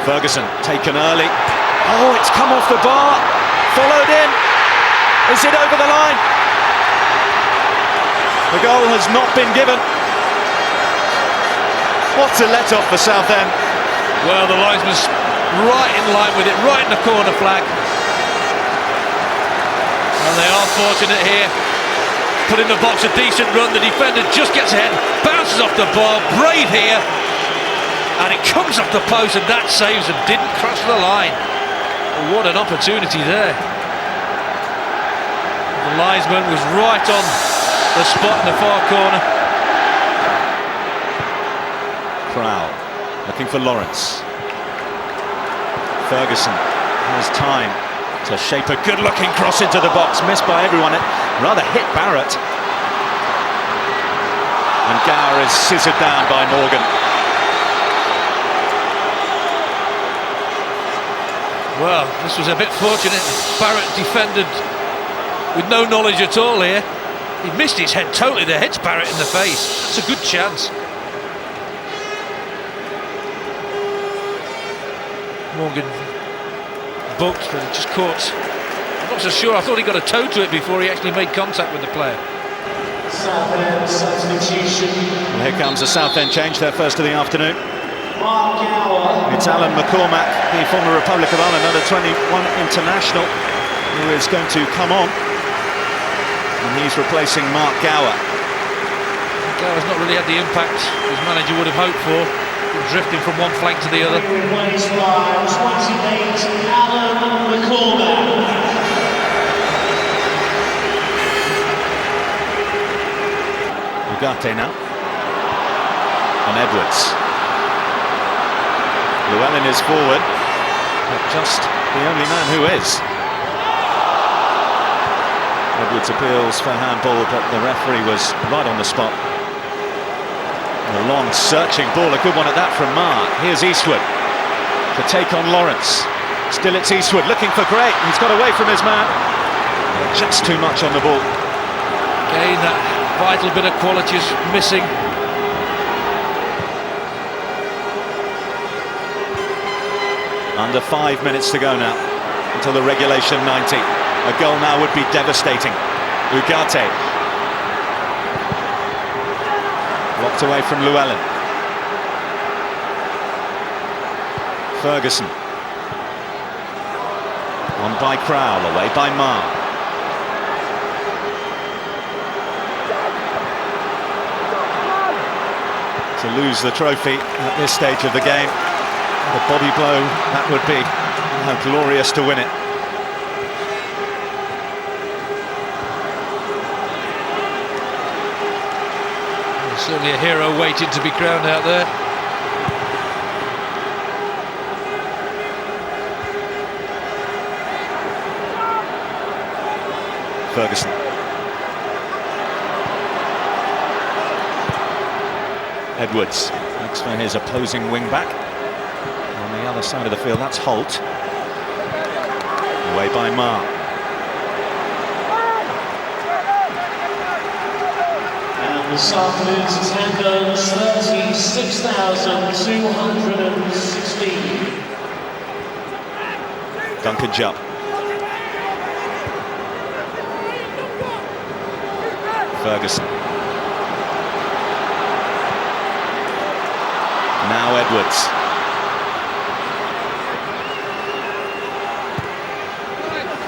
Ferguson taken early. Oh, it's come off the bar. Followed in. Is it over the line? The goal has not been given. What a let-off for Southend. Well, the linesman's right in line with it, right in the corner flag. And they are fortunate here. Put in the box a decent run. The defender just gets ahead, bounces off the bar. Brave here. and it comes off the post, and that saves and didn't cross the line. What an opportunity there. The linesman was right on the spot in the far corner. Crowell looking for Lawrence. Ferguson has time to shape a good-looking cross into the box, missed by everyone. It rather hit Barrett. And Gower is scissored down by Morgan. Well, this was a bit fortunate. Barrett defended with no knowledge at all here. He missed his head totally there, hits Barrett in the face. It's a good chance. Morgan booked, but it just caught. I'm not so sure. I thought he got a toe to it before he actually made contact with the player. Southend substitution. And here comes a Southend change, their first of the afternoon. Mark Gower. It's Alan McCormack, the former Republic of Ireland under-21 international, who is going to come on. And he's replacing Mark Gower. Gower's not really had the impact his manager would have hoped for, drifting from one flank to the other. Replaced by 28, Alan McCormack. Ugarte now. And Edwards. Llewellyn is forward, but just the only man who is. Edwards appeals for handball, but the referee was right on the spot. A long searching ball, a good one at that from Marr. Here's Eastwood to take on Lawrence. Still it's Eastwood looking for Gray. He's got away from his man. Just too much on the ball. Again, that vital bit of quality is missing. Under 5 minutes to go now until the regulation 90. A goal now would be devastating. Ugarte. Blocked away from Llewellyn. Ferguson. On by Crowell, away by Marr. To lose the trophy at this stage of the game. The body blow that would be. How glorious to win it. Certainly a hero waiting to be crowned out there. Ferguson. Edwards looks for his opposing wing-back. On the other side of the field, that's Holt. Away by Marr. This afternoon's attendance, 36,216. Duncan Jupp. Ferguson. Now Edwards.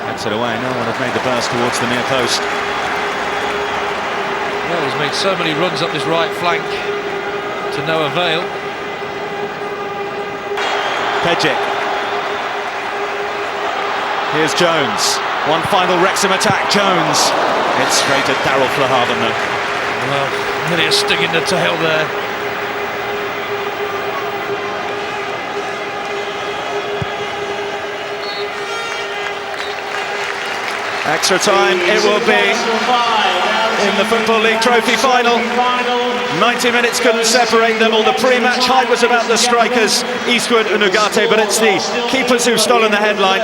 Gets it away. No one had made the burst towards the near post. Well, he's made so many runs up this right flank to no avail. Pejic. Here's Jones. One final Wrexham attack. Jones. It's straight at Daryl Flahaven though. Well, nearly a sting in the tail there. Extra time it will be in the Football League Trophy final. 90 minutes couldn't separate them. All the pre-match hype was about the strikers, Eastwood and Ugarte, but it's the keepers who've stolen the headline.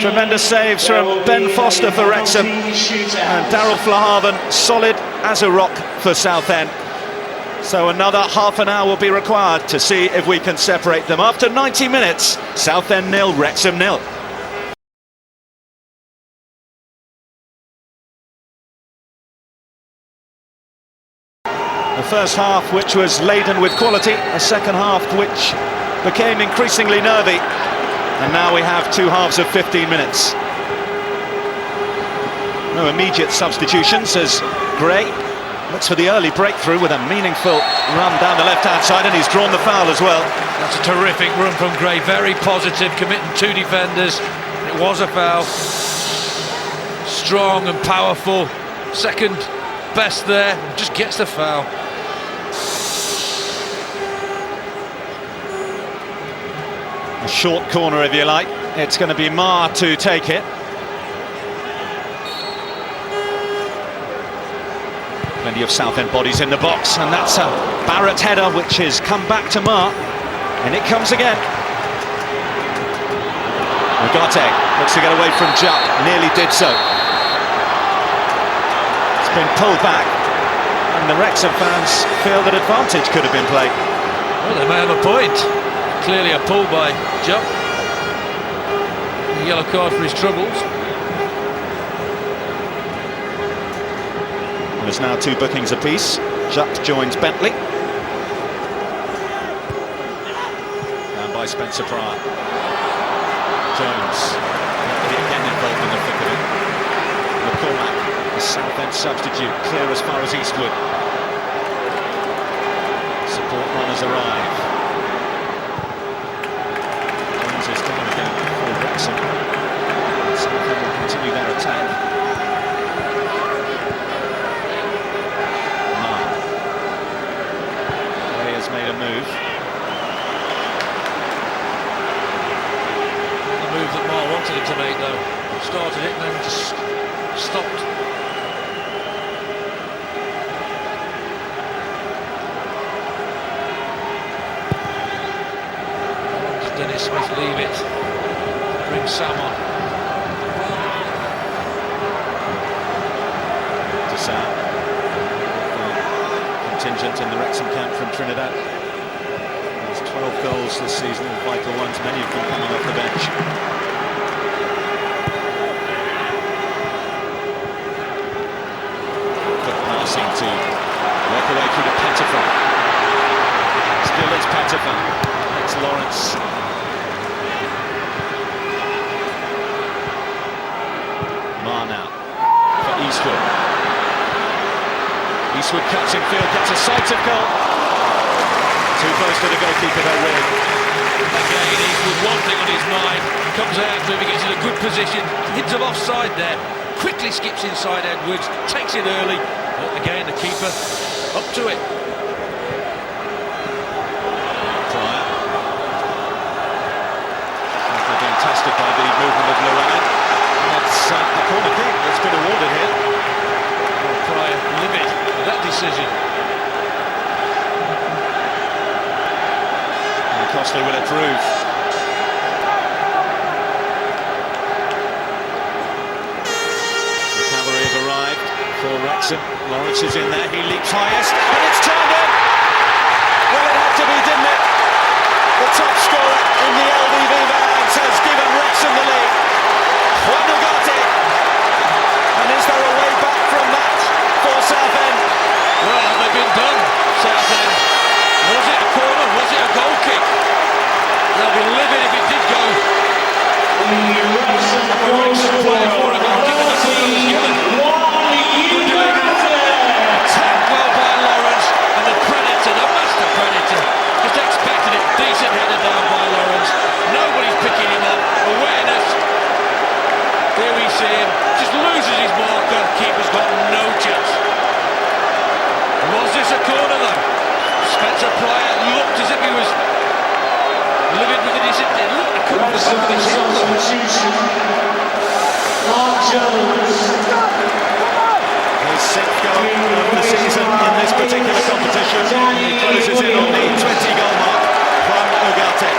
Tremendous saves from Ben Foster for Wrexham and Daryl Flahaven, solid as a rock for Southend. So another half an hour will be required to see if we can separate them. After 90 minutes, Southend 0, Wrexham 0. The first half which was laden with quality, a second half which became increasingly nervy, and now we have two halves of 15 minutes. No immediate substitutions as Gray Looks for the early breakthrough with a meaningful run down the left-hand side, and he's drawn the foul as well. That's a terrific run from Gray, very positive, committing 2 defenders. It was a foul. Strong and powerful, second best there, just gets the foul. A short corner, if you like. It's going to be Ma to take it. Plenty of Southend bodies in the box, and that's a Barrett header which has come back to Ma, and it comes again. Ugarte looks to get away from Jupp, nearly did so. It's been pulled back, and the Wrexham fans feel that advantage could have been played. Well, they may have a point. Clearly a pull by Jupp. A yellow card for his troubles. There's now 2 bookings apiece. Jupp joins Bentley. Down by Spencer Pryor. Jones. Bentley again involved in the thick of it. McCormack, the Southend substitute, clear as far as Eastwood. Support runners arrive. Jones is down again for Wrexham. Southend will continue their attack. Made a move. The move that Mar wanted him to make, though. Started it and then just stopped. Does Dennis Smith leave it? Bring Sam on. To Sam. Contingent in the Wrexham camp from Trinidad. There's 12 goals this season, vital ones, many of them coming off the bench. Quick passing to work away through to Pettifan. Still it's Pettifan. It's Lawrence. Ma now for Eastwood. Eastwood cuts in field, gets a sight of goal. Too close to the goalkeeper though, really. Again, Eastwood, one thing on his mind, comes out to him, he gets in a good position, hits him offside there, quickly skips inside Edwards, takes it early, but again the keeper up to it. Pryor. After being tested by the movement of Llewellyn. That's a corner kick that's been awarded here. Pryor livid with that decision. And Costley will approve. The cavalry have arrived for Wrexham. Lawrence is in there, he leaps highest, and it's turned in! Well, it had to be, didn't it? The top scorer in the LDV Vans has given Wrexham the lead. Juan Ugarte. And is there a way back from that for Southend? Well, have they been done, Southend? Was it a corner? Was it a goal kick? They'll be livid if it did go. Wrexham play for a goal kick and the corner was given. Good delivery. Attacked well by Lawrence, and the Predator, the master Predator, just expected it. Decent header down by Lawrence. Nobody's picking him up. Awareness. There we see him. Just loses his marker. Keeper's got no chance. Was this a corner though? Spencer Pryor looked as if he was livid with it. It looked like a corner. His 6th goal of the season in this particular competition. He closes in on the 20-goal mark from Ugarte.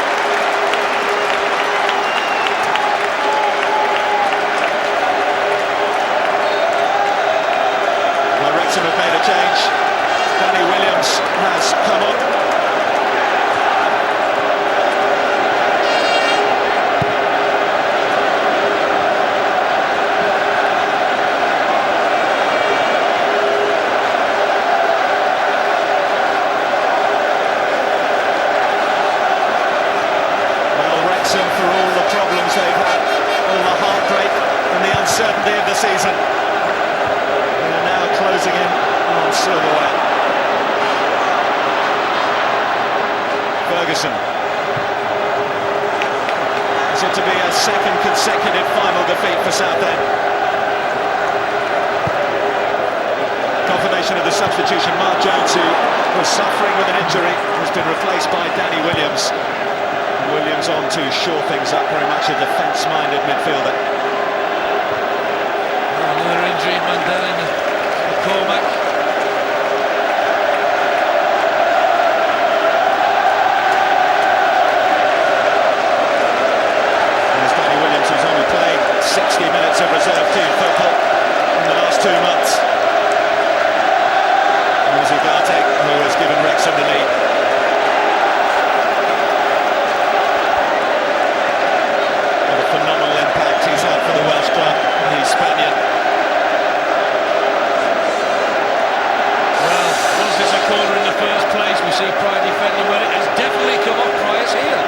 Well, Wrexham have made a change. Danny Williams has come on. For all the problems they've had, all the heartbreak and the uncertainty of the season, they are now closing in on silver. second consecutive final defeat for Southend. Confirmation of the substitution. Mark Jones, who was suffering with an injury, has been replaced by Danny Williams. And Williams on to shore things up, very much a defence-minded midfielder. Another injury, Mandel and McCormack. There's Danny Williams, who's only played 60 minutes of reserve team football in the last 2 months. Ugarte, who has given Wrexham the lead. What a phenomenal impact he's had for the Welsh club, the Spaniard. Well, was this a corner in the first place? We see Pryor defending well. It has definitely come off Pryor's heel.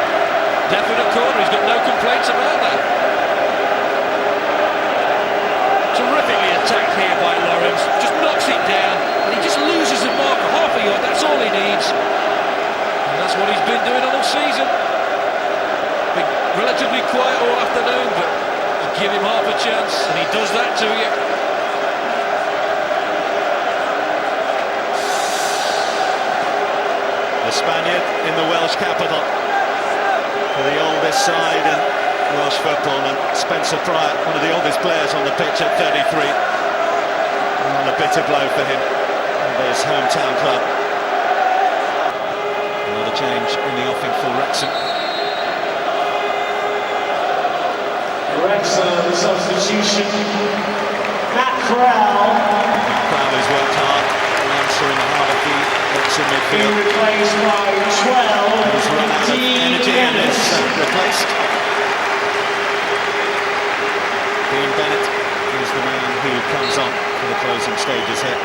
Definite corner, he's got no complaints about that. Terrifically attacked here by Lawrence, just knocks it down. He just loses a marker, half a yard, that's all he needs. And that's what he's been doing all season. Been relatively quiet all afternoon, but you give him half a chance, and he does that to you. The Spaniard in the Welsh capital for the oldest side in Welsh football, and Spencer Pryor, one of the oldest players on the pitch at 33. And a bitter blow for him. His hometown club. Another change in the offing for Wrexham. Wrexham substitution. Matt Crowell. Crowell has worked hard to answer in the heart of the Wrexham midfield. Replaced by 12. He's run out of energy and is replaced. Dean Bennett is the man who comes on for the closing stages here.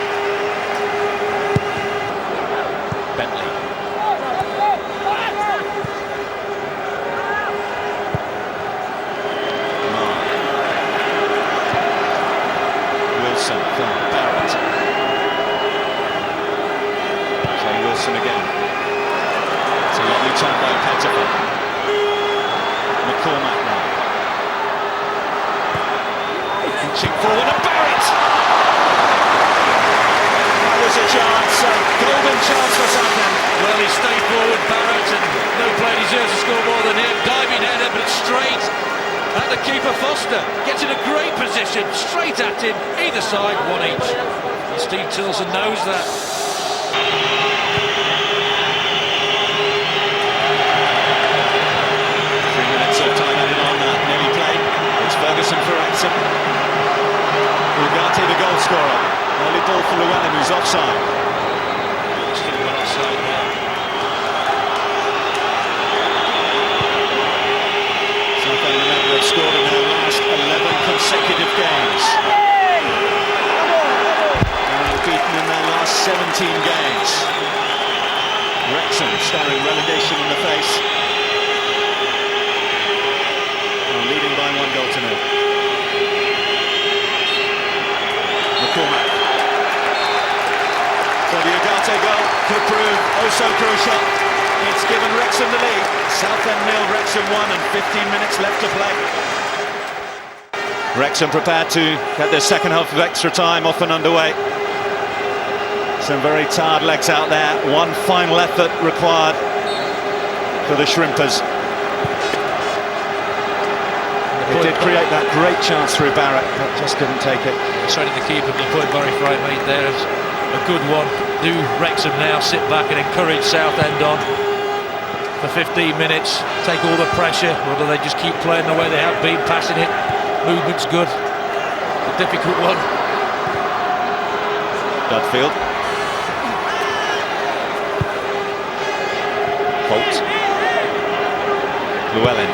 Again. It's a lovely turn by Pettifer. McCormack now. Inching forward and Barrett! That was a chance, a golden chance for Southend. Well, he stayed forward, Barrett, and no player deserves to score more than him. Diving header, but straight at the keeper Foster. Gets in a great position, straight at him, either side, one each. And Steve Tilson knows that. 3 minutes of time added on that, nearly played. It's Ferguson for Wrexham. Ugarte, the goal scorer. Early ball for Llewellyn, who's offside. Still one offside there. Southend, remember, have scored in their last 11 consecutive games. And unbeaten in their last 17 games. Wrexham staring relegation in the face. Leading by 1-0. McCormack. So the Ugarte goal could prove oh so crucial. It's given Wrexham the lead. Southend 0, Wrexham 1, and 15 minutes left to play. Wrexham prepared to get their second half of extra time off and underway. Some very tired legs out there. One final effort required for the Shrimpers. He did create that great chance through Barrett, but just couldn't take it. Straight at the keeper, the point Barry Fry made there is a good one. Do Wrexham now sit back and encourage Southend on for 15 minutes, take all the pressure, or do they just keep playing the way they have been, passing it, movement's good, a difficult one. Dudfield. Holt. Llewellyn.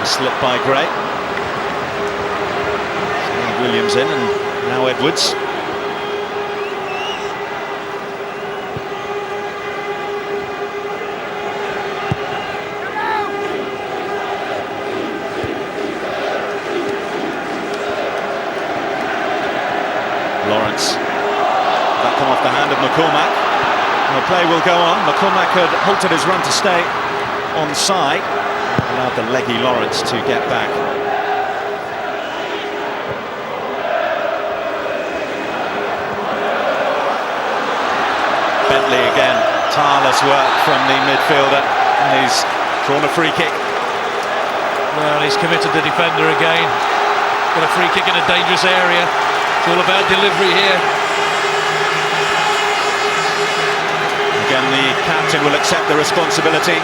A slip by Gray. Williams in, and now Edwards. Lawrence. That come off the hand of McCormack. play will go on. McCormack had halted his run to stay onside, allowed the leggy Lawrence to get back. Bentley again, tireless work from the midfielder, and he's drawn a free kick. Well, he's committed the defender again. Got a free kick in a dangerous area. It's all about delivery here. Again, the captain will accept the responsibility.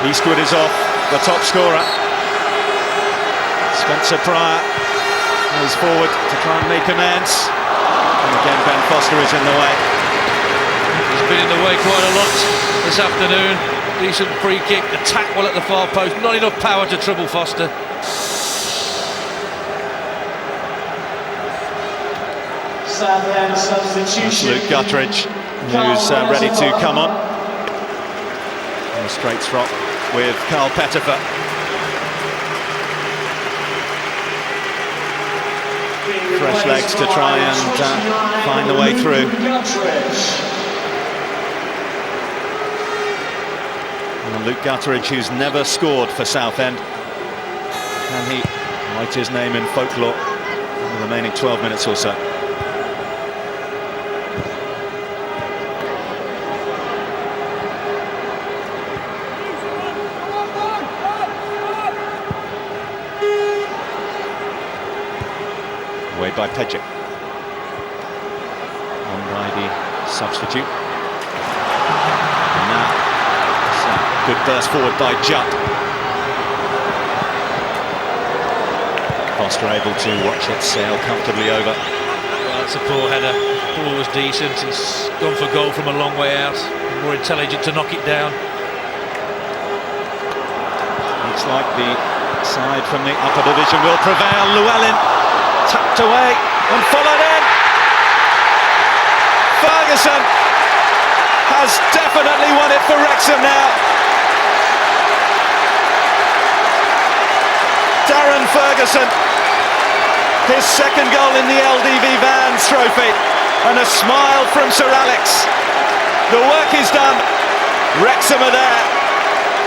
Eastwood is off, the top scorer. Spencer Pryor moves forward to try and make amends. And again, Ben Foster is in the way. He's been in the way quite a lot this afternoon. Decent free kick, the tackle at the far post, not enough power to trouble Foster. Substitution. Luke Guttridge, who's ready to come on. And a straight swap with Carl Pettifer. Fresh legs to try and find the way through. And Luke Guttridge, who's never scored for Southend. Can he write his name in folklore in the remaining 12 minutes or so? Away by Pedgick. On by the substitute. And now, good burst forward by Jupp. Foster able to watch it sail comfortably over. Well, that's a poor header. The ball was decent. He's gone for goal from a long way out. More intelligent to knock it down. Looks like the side from the upper division will prevail. Llewellyn tucked away and followed in. Ferguson has definitely won it for Wrexham now. Darren Ferguson, his second goal in the LDV Vans trophy, and a smile from Sir Alex. The work is done. Wrexham are there.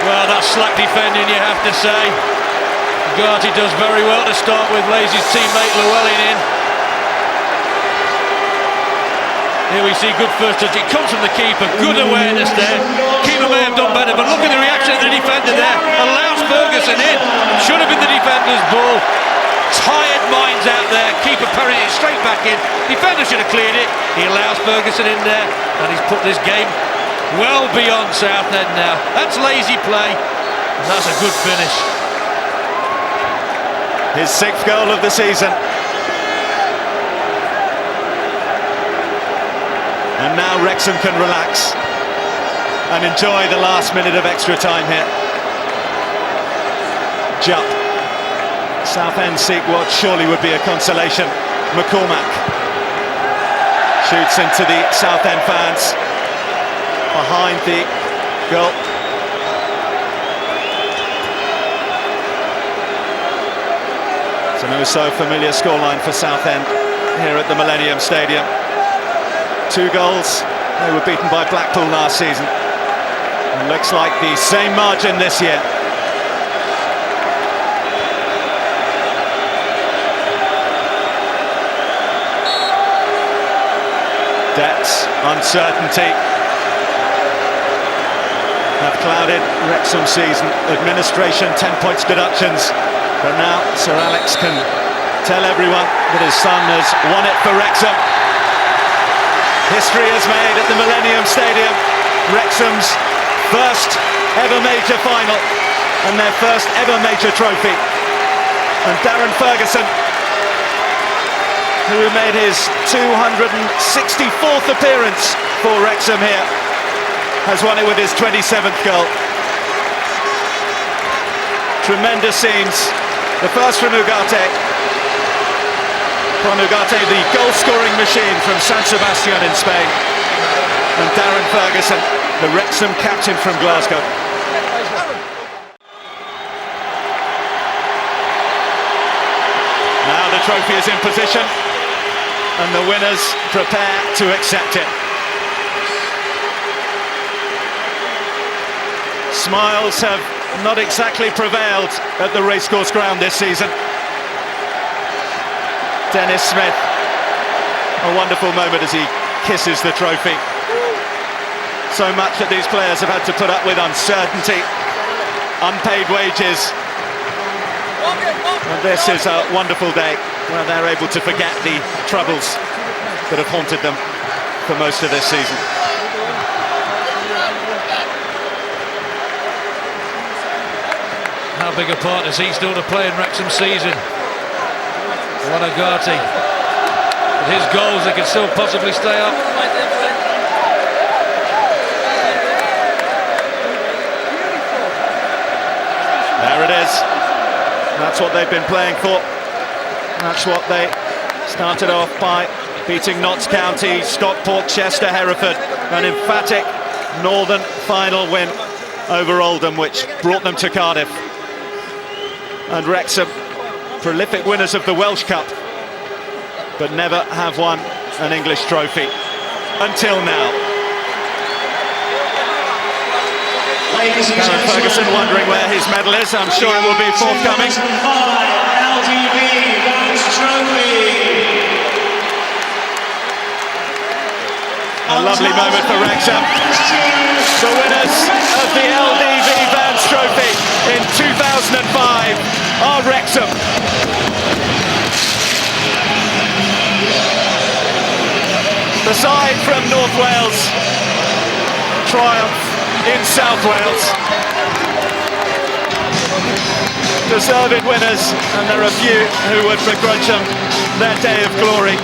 Well, that's slack defending, you have to say. Garty does very well to start with, lays his teammate Llewellyn in. Here we see good first touch, it comes from the keeper, good awareness there. Keeper may have done better, but look at the reaction of the defender there. Allows Ferguson in, should have been the defender's ball. Tired minds out there, keeper parrying it straight back in. Defender should have cleared it, he allows Ferguson in there, and he's put this game well beyond Southend now. That's lazy play, and that's a good finish. His sixth goal of the season. And now Wrexham can relax and enjoy the last minute of extra time here. Jupp. Southend seek what surely would be a consolation. McCormack shoots into the Southend fans behind the goal. It's an oh-so-familiar scoreline for Southend here at the Millenium Stadium. 2 goals, they were beaten by Blackpool last season. And looks like the same margin this year. Debts, uncertainty have clouded Wrexham's season. Administration, 10 points deductions. But now Sir Alex can tell everyone that his son has won it for Wrexham. History is made at the Millenium Stadium. Wrexham's first ever major final and their first ever major trophy. And Darren Ferguson, who made his 264th appearance for Wrexham here, has won it with his 27th goal. Tremendous scenes. The first from Ugarte. From Ugarte, the goal-scoring machine from San Sebastian in Spain. And Darren Ferguson, the Wrexham captain from Glasgow. Now the trophy is in position. and the winners prepare to accept it. Smiles have not exactly prevailed at the racecourse ground this season. Dennis Smith, a wonderful moment as he kisses the trophy. So much that these players have had to put up with: uncertainty, unpaid wages. And this is a wonderful day where they're able to forget the troubles that have haunted them for most of this season. How big a part is he still to play in Wrexham's season? Juan, with his goals, they can still possibly stay up. There it is. That's what they've been playing for. That's what they started off by, beating Notts County, Stockport, Chester, Hereford. An emphatic Northern final win over Oldham, which brought them to Cardiff. And Wrexham, prolific winners of the Welsh Cup, but never have won an English trophy until now. Karen Ferguson wondering where his medal is. I'm sure it will be forthcoming. A lovely moment for Wrexham. The winners of the LDV Vance Trophy in 2005 are Wrexham. The side from North Wales triumph in South Wales. Deserved winners, and there are few who would begrudge them their day of glory.